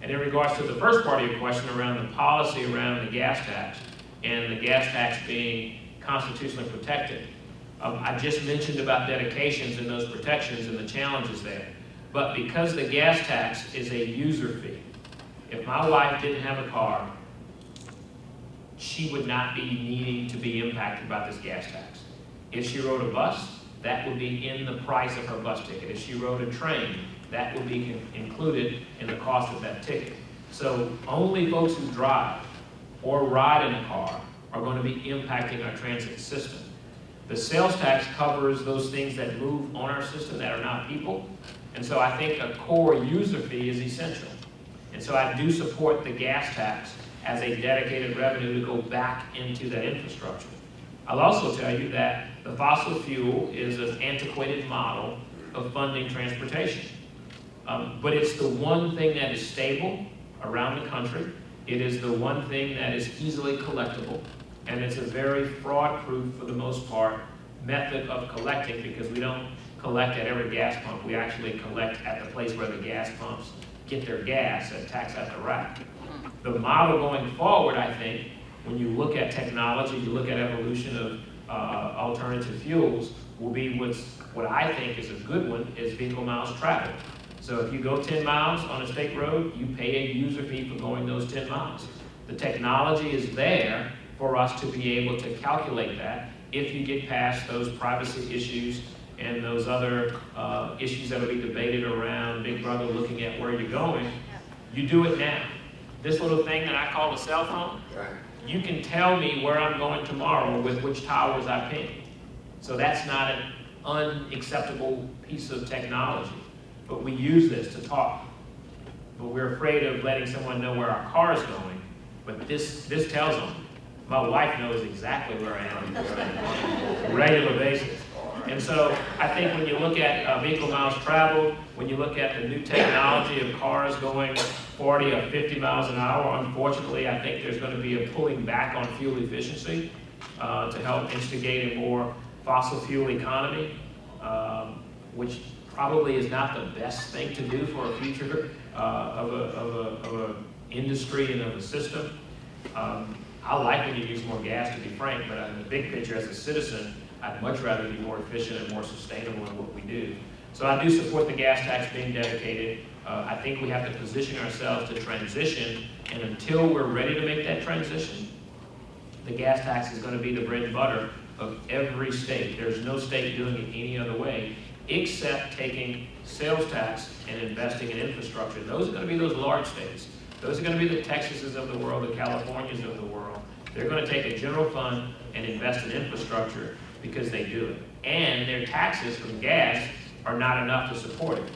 Speaker 1: And in regards to the first part of your question around the policy around the gas tax and the gas tax being constitutionally protected, I just mentioned about dedications and those protections and the challenges there. But because the gas tax is a user fee, if my wife didn't have a car, she would not be needing to be impacted by this gas tax. If she rode a bus, that would be in the price of her bus ticket. If she rode a train, that would be included in the cost of that ticket. So only folks who drive or ride in a car are going to be impacting our transit system. The sales tax covers those things that move on our system that are not people. And so I think a core user fee is essential. And so I do support the gas tax as a dedicated revenue to go back into that infrastructure. I'll also tell you that the fossil fuel is an antiquated model of funding transportation. But it's the one thing that is stable around the country. It is the one thing that is easily collectible. And it's a very fraud-proof, for the most part, method of collecting, because we don't collect at every gas pump. We actually collect at the place where the gas pumps get their gas and tax at the rack. The model going forward, I think, when you look at technology, you look at evolution of alternative fuels, will be what I think is a good one, is vehicle miles traveled. So if you go 10 miles on a state road, you pay a user fee for going those 10 miles. The technology is there for us to be able to calculate that if you get past those privacy issues and those other issues that will be debated around Big Brother looking at where you're going. You do it now. This little thing that I call a cell phone, you can tell me where I'm going tomorrow with which towers I ping. So that's not an unacceptable piece of technology. But we use this to talk. But we're afraid of letting someone know where our car is going. But this tells them. My wife knows exactly where I am on a regular basis. And so I think when you look at vehicle miles traveled, when you look at the new technology of cars going 40 or 50 miles an hour, unfortunately, I think there's going to be a pulling back on fuel efficiency to help instigate a more fossil fuel economy, which probably is not the best thing to do for a future of a industry and of a system. I like when you use more gas, to be frank, but in the big picture as a citizen, I'd much rather be more efficient and more sustainable in what we do. So I do support the gas tax being dedicated. I think we have to position ourselves to transition, and until we're ready to make that transition, the gas tax is going to be the bread and butter of every state. There's no state doing it any other way, except taking sales tax and investing in infrastructure. Those are going to be those large states. Those are going to be the Texases of the world, the Californias of the world. They're going to take a general fund and invest in infrastructure because they do it. And their taxes from gas are not enough to support it.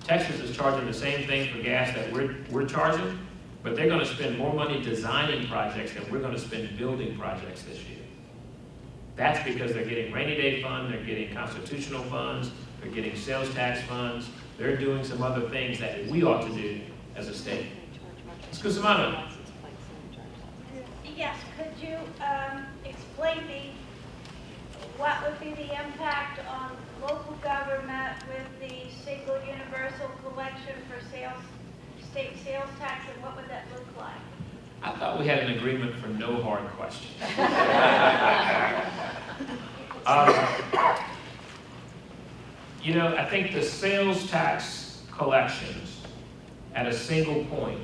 Speaker 1: Texas is charging the same thing for gas that we're charging, but they're going to spend more money designing projects than we're going to spend building projects this year. That's because they're getting rainy day fund, they're getting constitutional funds, they're getting sales tax funds, they're doing some other things that we ought to do as a state. Cusimano.
Speaker 5: Yes, could you explain what would be the impact on local government with the single universal collection for state sales tax, and what would that look like?
Speaker 1: I thought we had an agreement for no hard questions. You know, I think the sales tax collections at a single point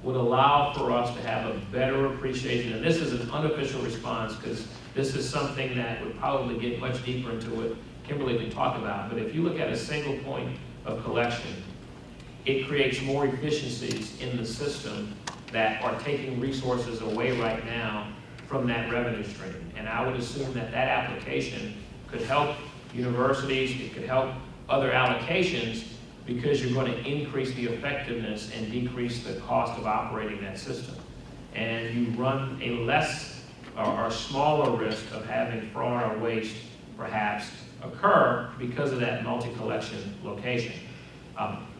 Speaker 1: would allow for us to have a better appreciation. And this is an unofficial response because this is something that would probably get much deeper into what Kimberly can talk about. But if you look at a single point of collection, it creates more efficiencies in the system that are taking resources away right now from that revenue stream. And I would assume that that application could help universities, it could help other allocations, because you're going to increase the effectiveness and decrease the cost of operating that system. And you run a less or smaller risk of having fraud or waste perhaps occur because of that multi-collection location.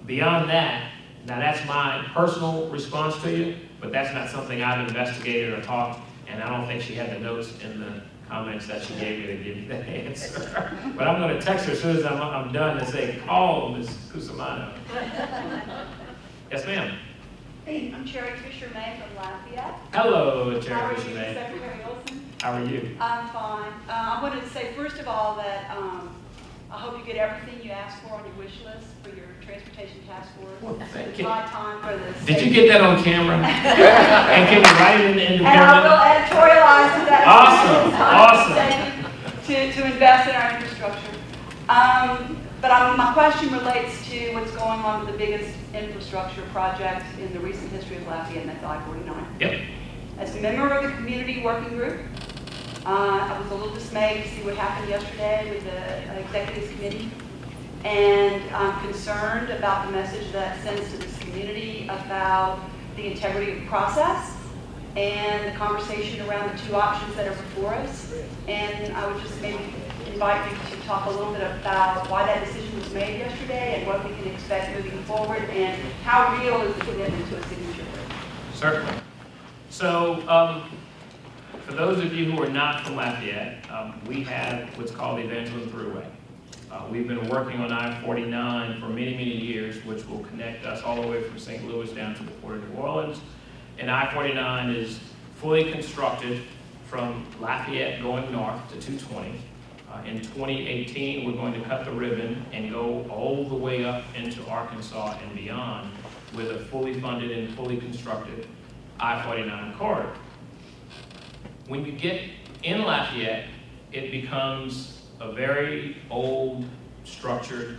Speaker 1: Beyond that, now that's my personal response to you, but that's not something I've investigated or talked, and I don't think she had the notes in the comments that she gave me to give you that answer. But I'm going to text her as soon as I'm done and say, call Ms. Cusimano. Yes, ma'am.
Speaker 6: I'm Cherry Fisher May from Lafayette.
Speaker 1: Hello,
Speaker 6: How are
Speaker 1: Chair
Speaker 6: you,
Speaker 1: Fisher May.
Speaker 6: Secretary Wilson?
Speaker 1: How are you?
Speaker 6: I'm fine. I wanted to say, first of all, that I hope you get everything you asked for on your wish list for your transportation task force.
Speaker 1: Well, thank
Speaker 6: It's
Speaker 1: you.
Speaker 6: my time for this.
Speaker 1: Did you get that on camera? And can you write it in the
Speaker 6: And I will
Speaker 1: independent?
Speaker 6: editorialize to that.
Speaker 1: Awesome,
Speaker 6: To invest in our infrastructure. But my question relates to what's going on with the biggest infrastructure project in the recent history of Lafayette, and that's I-49.
Speaker 1: Yep.
Speaker 6: As a member of the community working group, I was a little dismayed to see what happened yesterday with the executives committee. And I'm concerned about the message that sends to this community about the integrity of the process and the conversation around the two options that are before us. And I would just maybe invite you to talk a little bit about why that decision was made yesterday and what we can expect moving forward and how real is the commitment to a signature.
Speaker 1: Certainly. So, for those of you who are not from Lafayette, we have what's called the Evangeline Thruway. We've been working on I-49 for many, many years, which will connect us all the way from St. Louis down to the Port of New Orleans. And I-49 is fully constructed from Lafayette going north to 220. In 2018, we're going to cut the ribbon and go all the way up into Arkansas and beyond with a fully funded and fully constructed I-49 corridor. When you get in Lafayette, it becomes a very old, structured,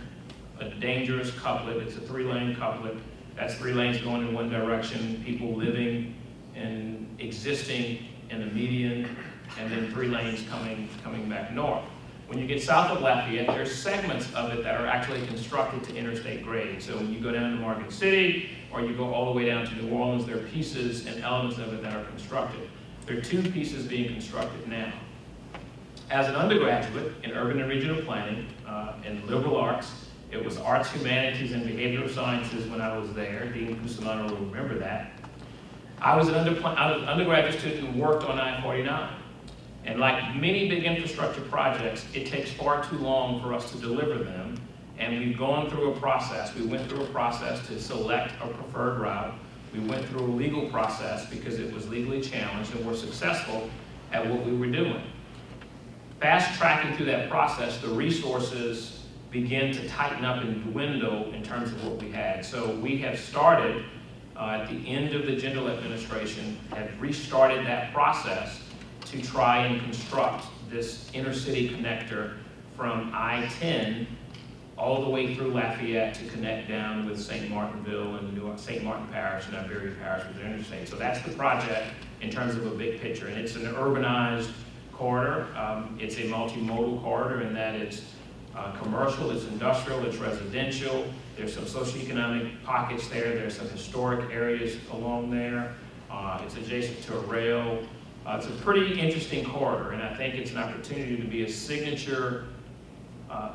Speaker 1: a dangerous couplet. It's a 3-lane couplet. That's 3 lanes going in one direction, people living and existing in the median, and then 3 lanes coming back north. When you get south of Lafayette, there's segments of it that are actually constructed to interstate grade. So when you go down to Market City, or you go all the way down to New Orleans, there are pieces and elements of it that are constructed. There are 2 pieces being constructed now. As an undergraduate in urban and regional planning and liberal arts, it was arts, humanities, and behavioral sciences when I was there. Dean Cusimano will remember that. I was an undergraduate student who worked on I-49. And like many big infrastructure projects, it takes far too long for us to deliver them. And we've gone through a process. We went through a process to select a preferred route. We went through a legal process because it was legally challenged, and we're successful at what we were doing. Fast tracking through that process, the resources begin to tighten up and dwindle in terms of what we had. So we have started, at the end of the Jindal administration, have restarted that process to try and construct this intercity connector from I-10 all the way through Lafayette to connect down with St. Martinville and St. Martin Parish and Iberia Parish with the interstate. So that's the project in terms of a big picture. And it's an urbanized corridor. It's a multimodal corridor in that it's commercial, it's industrial, it's residential. There's some socioeconomic pockets there. There's some historic areas along there. It's adjacent to a rail. It's a pretty interesting corridor, and I think it's an opportunity to be a signature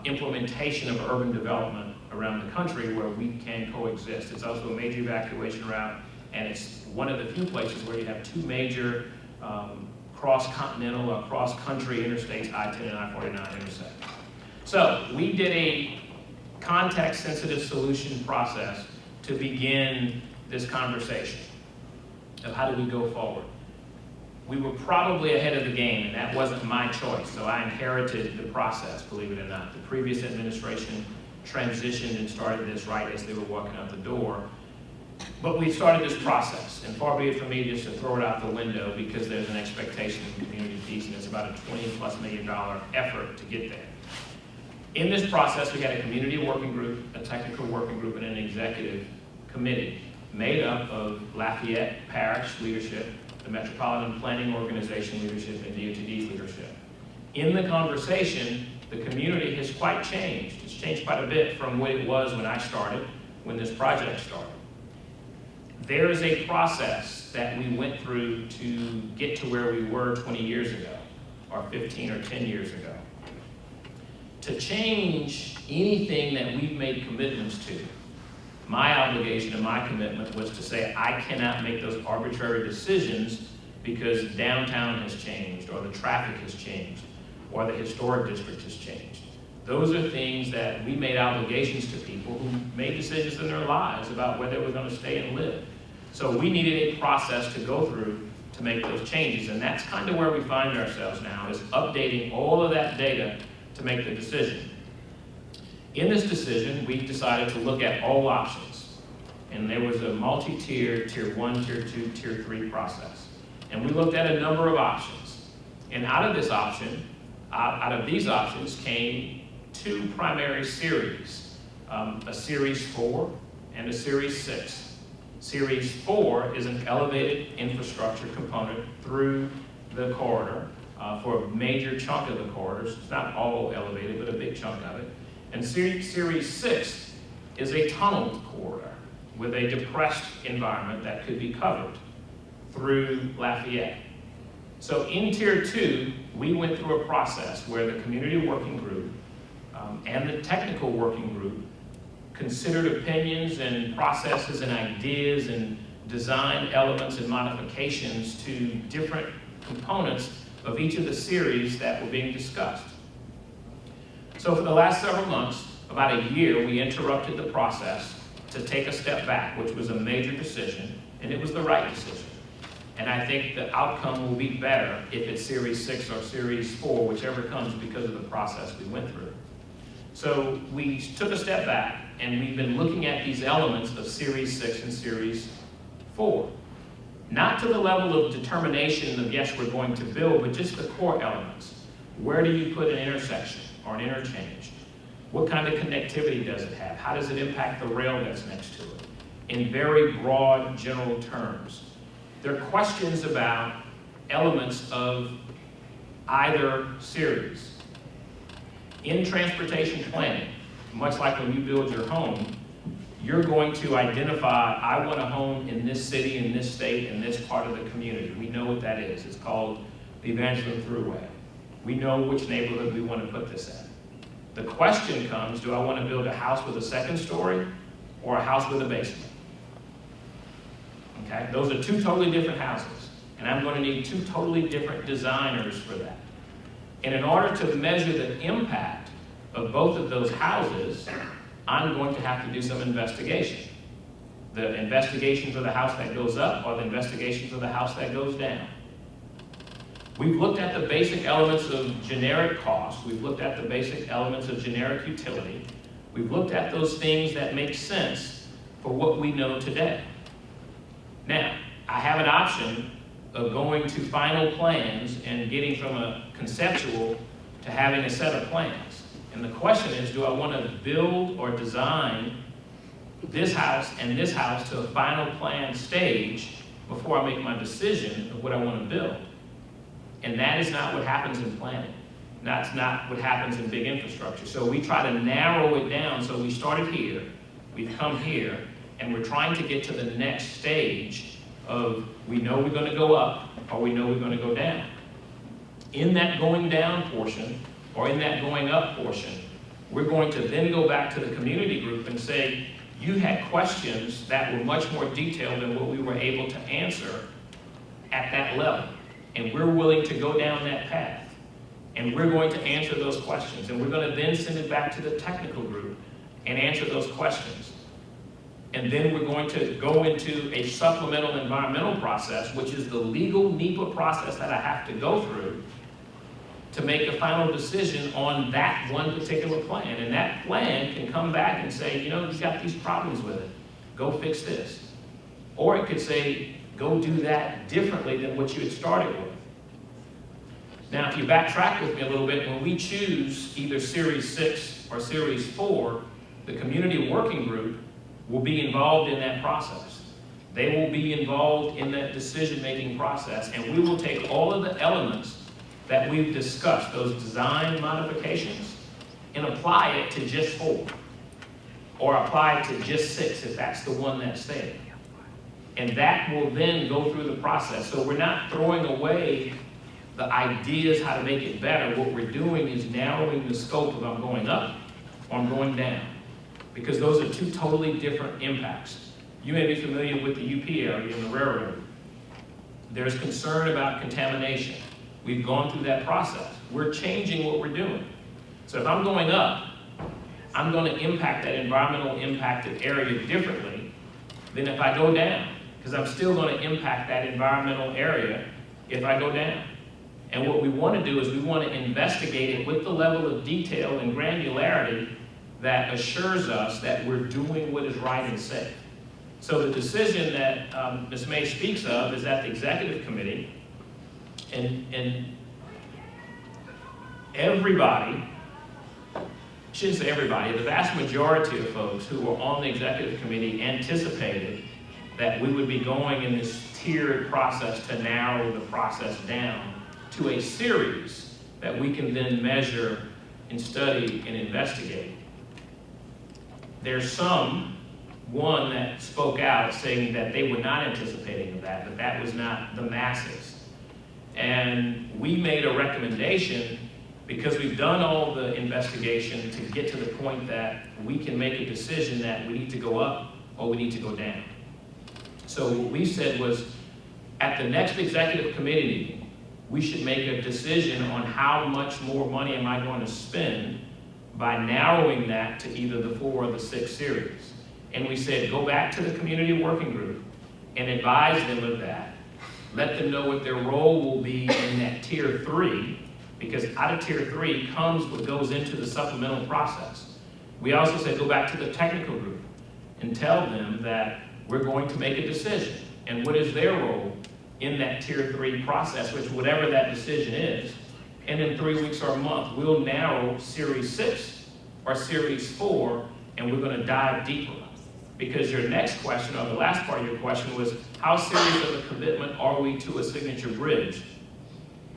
Speaker 1: implementation of urban development around the country where we can coexist. It's also a major evacuation route, and it's one of the few places where you have 2 major cross-continental or cross-country interstates, I-10 and I-49 intersect. So we did a context-sensitive solution process to begin this conversation of how do we go forward. We were probably ahead of the game, and that wasn't my choice, so I inherited the process, believe it or not. The previous administration transitioned and started this right as they were walking out the door. But we started this process, and far be it from me just to throw it out the window because there's an expectation of community peace, and it's about a $20+ million effort to get there. In this process, we had a community working group, a technical working group, and an executive committee made up of Lafayette Parish leadership, the Metropolitan Planning Organization leadership, and DOTD's leadership. In the conversation, the community has quite changed. It's changed quite a bit from what it was when I started, when this project started. There is a process that we went through to get to where we were 20 years ago, or 15 or 10 years ago. To change anything that we've made commitments to, my obligation and my commitment was to say I cannot make those arbitrary decisions because downtown has changed, or the traffic has changed, or the historic district has changed. Those are things that we made obligations to people who made decisions in their lives about where they were going to stay and live. So we needed a process to go through to make those changes, and that's kind of where we find ourselves now, is updating all of that data to make the decision. In this decision, we decided to look at all options, and there was a multi-tier, tier 1, tier 2, tier 3 process. And we looked at a number of options, and out of these options came 2 primary series, a series 4 and a series 6. Series 4 is an elevated infrastructure component through the corridor for a major chunk of the corridors. It's not all elevated, but a big chunk of it. And series 6 is a tunneled corridor with a depressed environment that could be covered through Lafayette. So in tier 2, we went through a process where the community working group and the technical working group considered opinions and processes and ideas and design elements and modifications to different components of each of the series that were being discussed. So for the last several months, about a year, we interrupted the process to take a step back, which was a major decision, and it was the right decision. And I think the outcome will be better if it's series 6 or series 4, whichever comes, because of the process we went through. So we took a step back, and we've been looking at these elements of series 6 and series 4. Not to the level of determination of, yes, we're going to build, but just the core elements. Where do you put an intersection or an interchange? What kind of connectivity does it have? How does it impact the rail that's next to it? In very broad, general terms. There are questions about elements of either series. In transportation planning, much like when you build your home, you're going to identify, I want a home in this city, in this state, in this part of the community. We know what that is. It's called the Evangeline Thruway. We know which neighborhood we want to put this in. The question comes, do I want to build a house with a second story or a house with a basement? Okay, those are 2 totally different houses, and I'm going to need 2 totally different designers for that. And in order to measure the impact of both of those houses, I'm going to have to do some investigation. The investigation for the house that goes up or the investigation for the house that goes down. We've looked at the basic elements of generic cost. We've looked at the basic elements of generic utility. We've looked at those things that make sense for what we know today. Now, I have an option of going to final plans and getting from a conceptual to having a set of plans. And the question is, do I want to build or design this house and this house to a final plan stage before I make my decision of what I want to build? And that is not what happens in planning. That's not what happens in big infrastructure. So we try to narrow it down. So we started here, we've come here, and we're trying to get to the next stage of, we know we're going to go up or we know we're going to go down. In that going down portion or in that going up portion, we're going to then go back to the community group and say, you had questions that were much more detailed than what we were able to answer at that level. And we're willing to go down that path. And we're going to answer those questions. And we're going to then send it back to the technical group and answer those questions. And then we're going to go into a supplemental environmental process, which is the legal NEPA process that I have to go through to make a final decision on that one particular plan. And that plan can come back and say, you know, you've got these problems with it. Go fix this. Or it could say, go do that differently than what you had started with. Now, if you backtrack with me a little bit, when we choose either Series 6 or Series 4, the community working group will be involved in that process. They will be involved in that decision-making process, and we will take all of the elements that we've discussed, those design modifications, and apply it to just 4, or apply it to just 6 if that's the one that stayed. And that will then go through the process. So we're not throwing away the ideas how to make it better. What we're doing is narrowing the scope of I'm going up or I'm going down, because those are 2 totally different impacts. You may be familiar with the UP area in the railroad. There's concern about contamination. We've gone through that process. We're changing what we're doing. So if I'm going up, I'm going to impact that environmental impacted area differently than if I go down, because I'm still going to impact that environmental area if I go down. And what we want to do is we want to investigate it with the level of detail and granularity that assures us that we're doing what is right and safe. So the decision that Ms. May speaks of is at the executive committee, and everybody, I shouldn't say everybody, the vast majority of folks who were on the executive committee anticipated that we would be going in this tiered process to narrow the process down to a series that we can then measure and study and investigate. There's one that spoke out saying that they were not anticipating that, but that was not the masses. And we made a recommendation because we've done all the investigation to get to the point that we can make a decision that we need to go up or we need to go down. So what we said was, at the next executive committee meeting, we should make a decision on how much more money am I going to spend by narrowing that to either the 4 or the 6 series. And we said, go back to the community working group and advise them of that. Let them know what their role will be in that tier 3, because out of tier 3 comes what goes into the supplemental process. We also said, go back to the technical group and tell them that we're going to make a decision. And what is their role in that tier 3 process, which whatever that decision is. And in 3 weeks or a month, we'll narrow series 6 or series 4, and we're going to dive deeper. Because your next question, or the last part of your question, was how serious of a commitment are we to a signature bridge?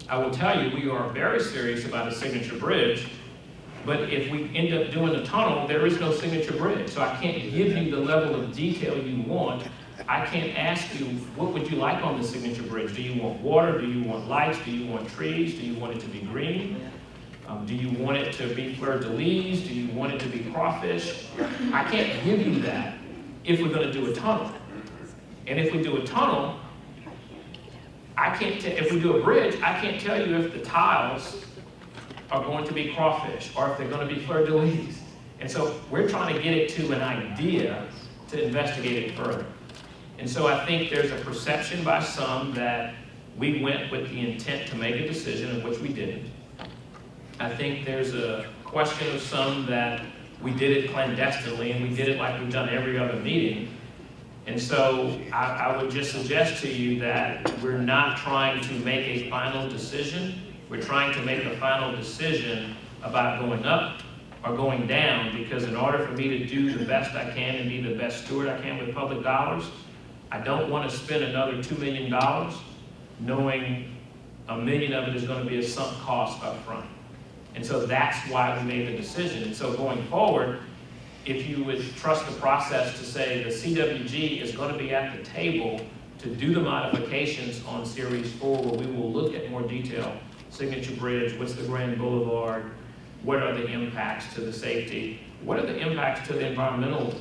Speaker 1: I will tell you, we are very serious about a signature bridge, but if we end up doing a tunnel, there is no signature bridge. So I can't give you the level of detail you want. I can't ask you, what would you like on the signature bridge? Do you want water? Do you want lights? Do you want trees? Do you want it to be green? Do you want it to be fleur-de-lis? Do you want it to be crawfish? I can't give you that if we're going to do a tunnel. And if we do a tunnel, if we do a bridge, I can't tell you if the tiles are going to be crawfish or if they're going to be fleur-de-lis. And so we're trying to get it to an idea to investigate it further. And so I think there's a perception by some that we went with the intent to make a decision, of which we didn't. I think there's a question of some that we did it clandestinely, and we did it like we've done every other meeting. And so I would just suggest to you that we're not trying to make a final decision. We're trying to make a final decision about going up or going down, because in order for me to do the best I can and be the best steward I can with public dollars, I don't want to spend another $2 million knowing $1 million of it is going to be a sunk cost up front. And so that's why we made the decision. And so going forward, if you would trust the process to say the CWG is going to be at the table to do the modifications on Series 4, where we will look at more detail, signature bridge, what's the Grand Boulevard, what are the impacts to the safety, what are the impacts to the environmental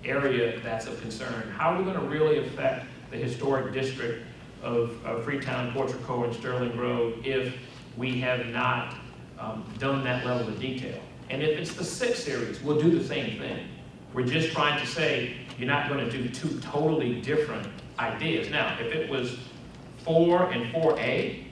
Speaker 1: area that's of concern, how are we going to really affect the historic district of Freetown, Portrico, and Sterling Grove if we have not done that level of detail. And if it's the 6 series, we'll do the same thing. We're just trying to say you're not going to do 2 totally different ideas. Now, if it was 4 and 4A,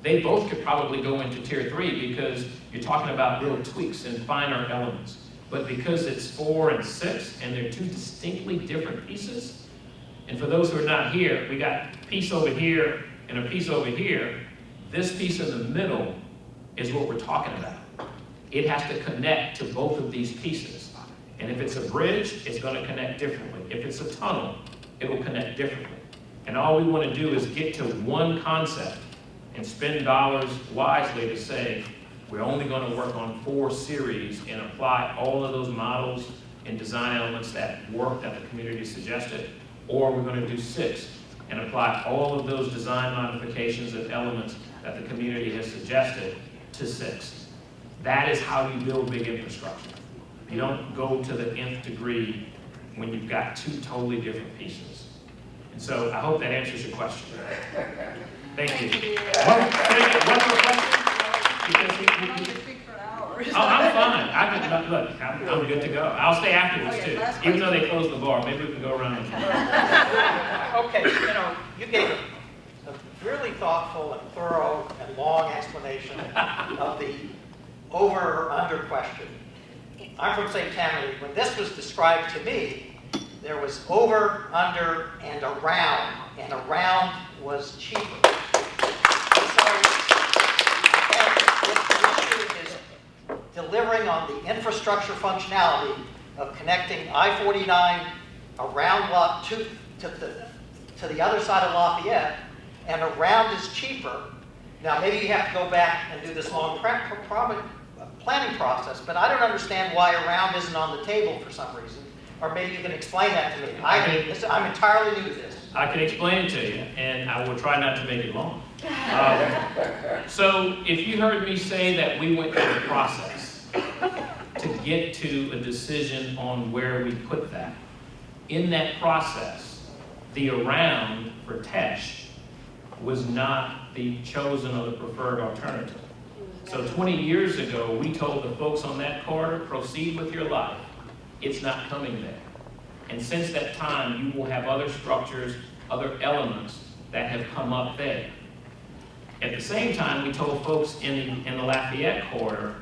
Speaker 1: they both could probably go into tier 3 because you're talking about little tweaks and finer elements. But because it's 4 and 6 and they're 2 distinctly different pieces, and for those who are not here, we got a piece over here and a piece over here. This piece in the middle is what we're talking about. It has to connect to both of these pieces. And if it's a bridge, it's going to connect differently. If it's a tunnel, it will connect differently. And all we want to do is get to one concept and spend dollars wisely to say, we're only going to work on 4 series and apply all of those models and design elements that work that the community suggested, or we're going to do 6 and apply all of those design modifications and elements that the community has suggested to 6. That is how you build big infrastructure. You don't go to the nth degree when you've got 2 totally different pieces. And so I hope that answers your question. Thank you. One more question? because oh, I'm fine. I can, look, I'm good to go. I'll stay afterwards too, even though they closed the bar. Maybe we can go around.
Speaker 4: Okay, you gave a really thoughtful and thorough and long explanation of the over or under question. I'm from St. Tammany. When this was described to me, there was over, under, and around was cheaper. Delivering on the infrastructure functionality of connecting I-49 around to the other side of Lafayette, and around is cheaper. Now, maybe you have to go back and do this long planning process, but I don't understand why around isn't on the table for some reason. Or maybe you can explain that to me. I'm entirely new to this.
Speaker 1: I can explain it to you, and I will try not to make it long. So if you heard me say that we went through a process to get to a decision on where we put that, in that process, the around for Tesh was not the chosen or the preferred alternative. So 20 years ago, we told the folks on that corridor, proceed with your life. It's not coming there. And since that time, you will have other structures, other elements that have come up there. At the same time, we told folks in the Lafayette corridor,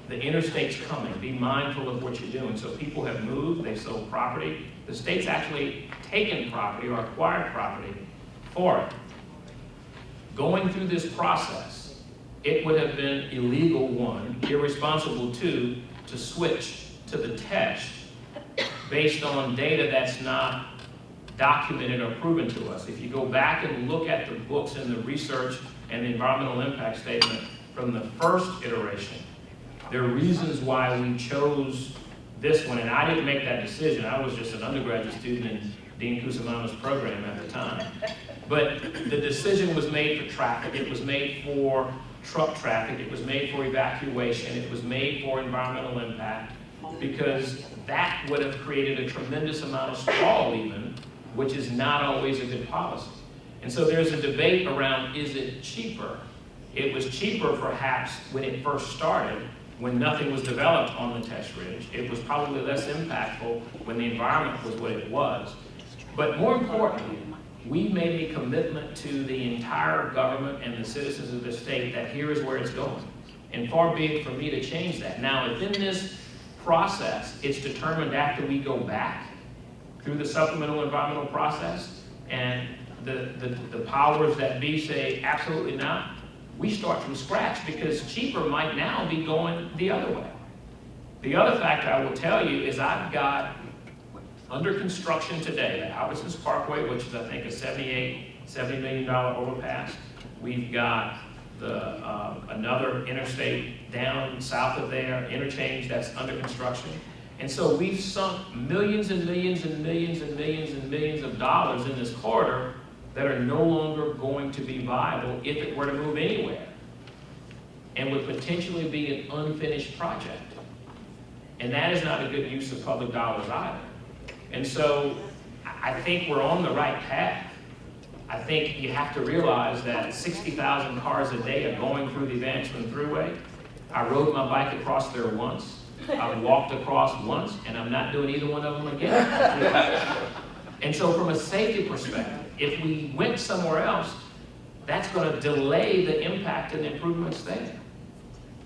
Speaker 1: the interstate's coming. Be mindful of what you're doing. So people have moved, they've sold property. The state's actually taken property or acquired property for it. Going through this process, it would have been illegal, one, irresponsible, two, to switch to the Tesh based on data that's not documented or proven to us. If you go back and look at the books and the research and the environmental impact statement from the first iteration, there are reasons why we chose this one, and I didn't make that decision. I was just an undergraduate student in Dean Cusimano's program at the time. But the decision was made for traffic, it was made for truck traffic, it was made for evacuation, it was made for environmental impact, because that would have created a tremendous amount of sprawl even, which is not always a good policy. And so there's a debate around, is it cheaper? It was cheaper perhaps when it first started, when nothing was developed on the Tesh Ridge. It was probably less impactful when the environment was what it was. But more importantly, we made a commitment to the entire government and the citizens of the state that here is where it's going. And far be it for me to change that. Now, within this process, it's determined after we go back through the supplemental environmental process and the powers that be say absolutely not, we start from scratch because cheaper might now be going the other way. The other factor I will tell you is I've got under construction today, the Albertsons Parkway, which is I think a $70 million overpass. We've got another interstate down south of there, interchange that's under construction. And so we've sunk millions and millions and millions and millions and millions of dollars in this corridor that are no longer going to be viable if it were to move anywhere, and would potentially be an unfinished project. And that is not a good use of public dollars either. And so I think we're on the right path. I think you have to realize that 60,000 cars a day are going through the Advancement Thruway. I rode my bike across there once. I walked across once, and I'm not doing either one of them again. And so from a safety perspective, if we went somewhere else, that's going to delay the impact and the improvements there.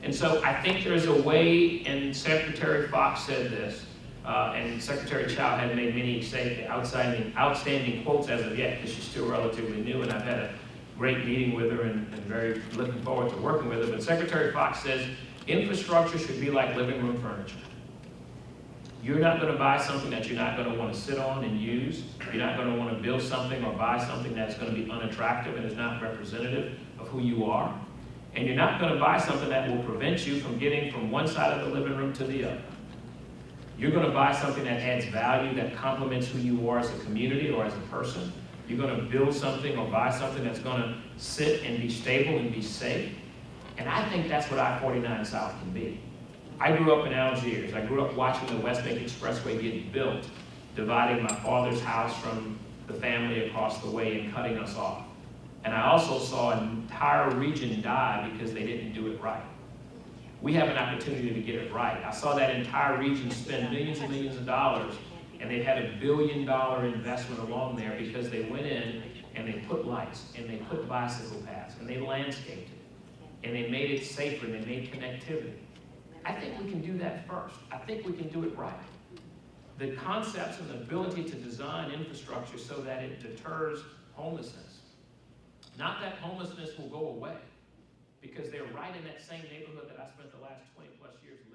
Speaker 1: And so I think there's a way, and Secretary Fox said this, and Secretary Chow had made many outstanding quotes as of yet, because she's still relatively new, and I've had a great meeting with her and very looking forward to working with her. But Secretary Fox says infrastructure should be like living room furniture. You're not going to buy something that you're not going to want to sit on and use. You're not going to want to build something or buy something that's going to be unattractive and is not representative of who you are. And you're not going to buy something that will prevent you from getting from one side of the living room to the other. You're going to buy something that adds value, that complements who you are as a community or as a person. You're going to build something or buy something that's going to sit and be stable and be safe. And I think that's what I-49 South can be. I grew up in Algiers. I grew up watching the West Bank Expressway get built, dividing my father's house from the family across the way and cutting us off. And I also saw an entire region die because they didn't do it right. We have an opportunity to get it right. I saw that entire region spend millions and millions of dollars, and they've had $1 billion investment along there because they went in and they put lights, and they put bicycle paths, and they landscaped it, and they made it safer, and they made connectivity. I think we can do that first. I think we can do it right. The concepts and the ability to design infrastructure so that it deters homelessness. Not that homelessness will go away, because they're right in that same neighborhood that I spent the last 20 plus years living.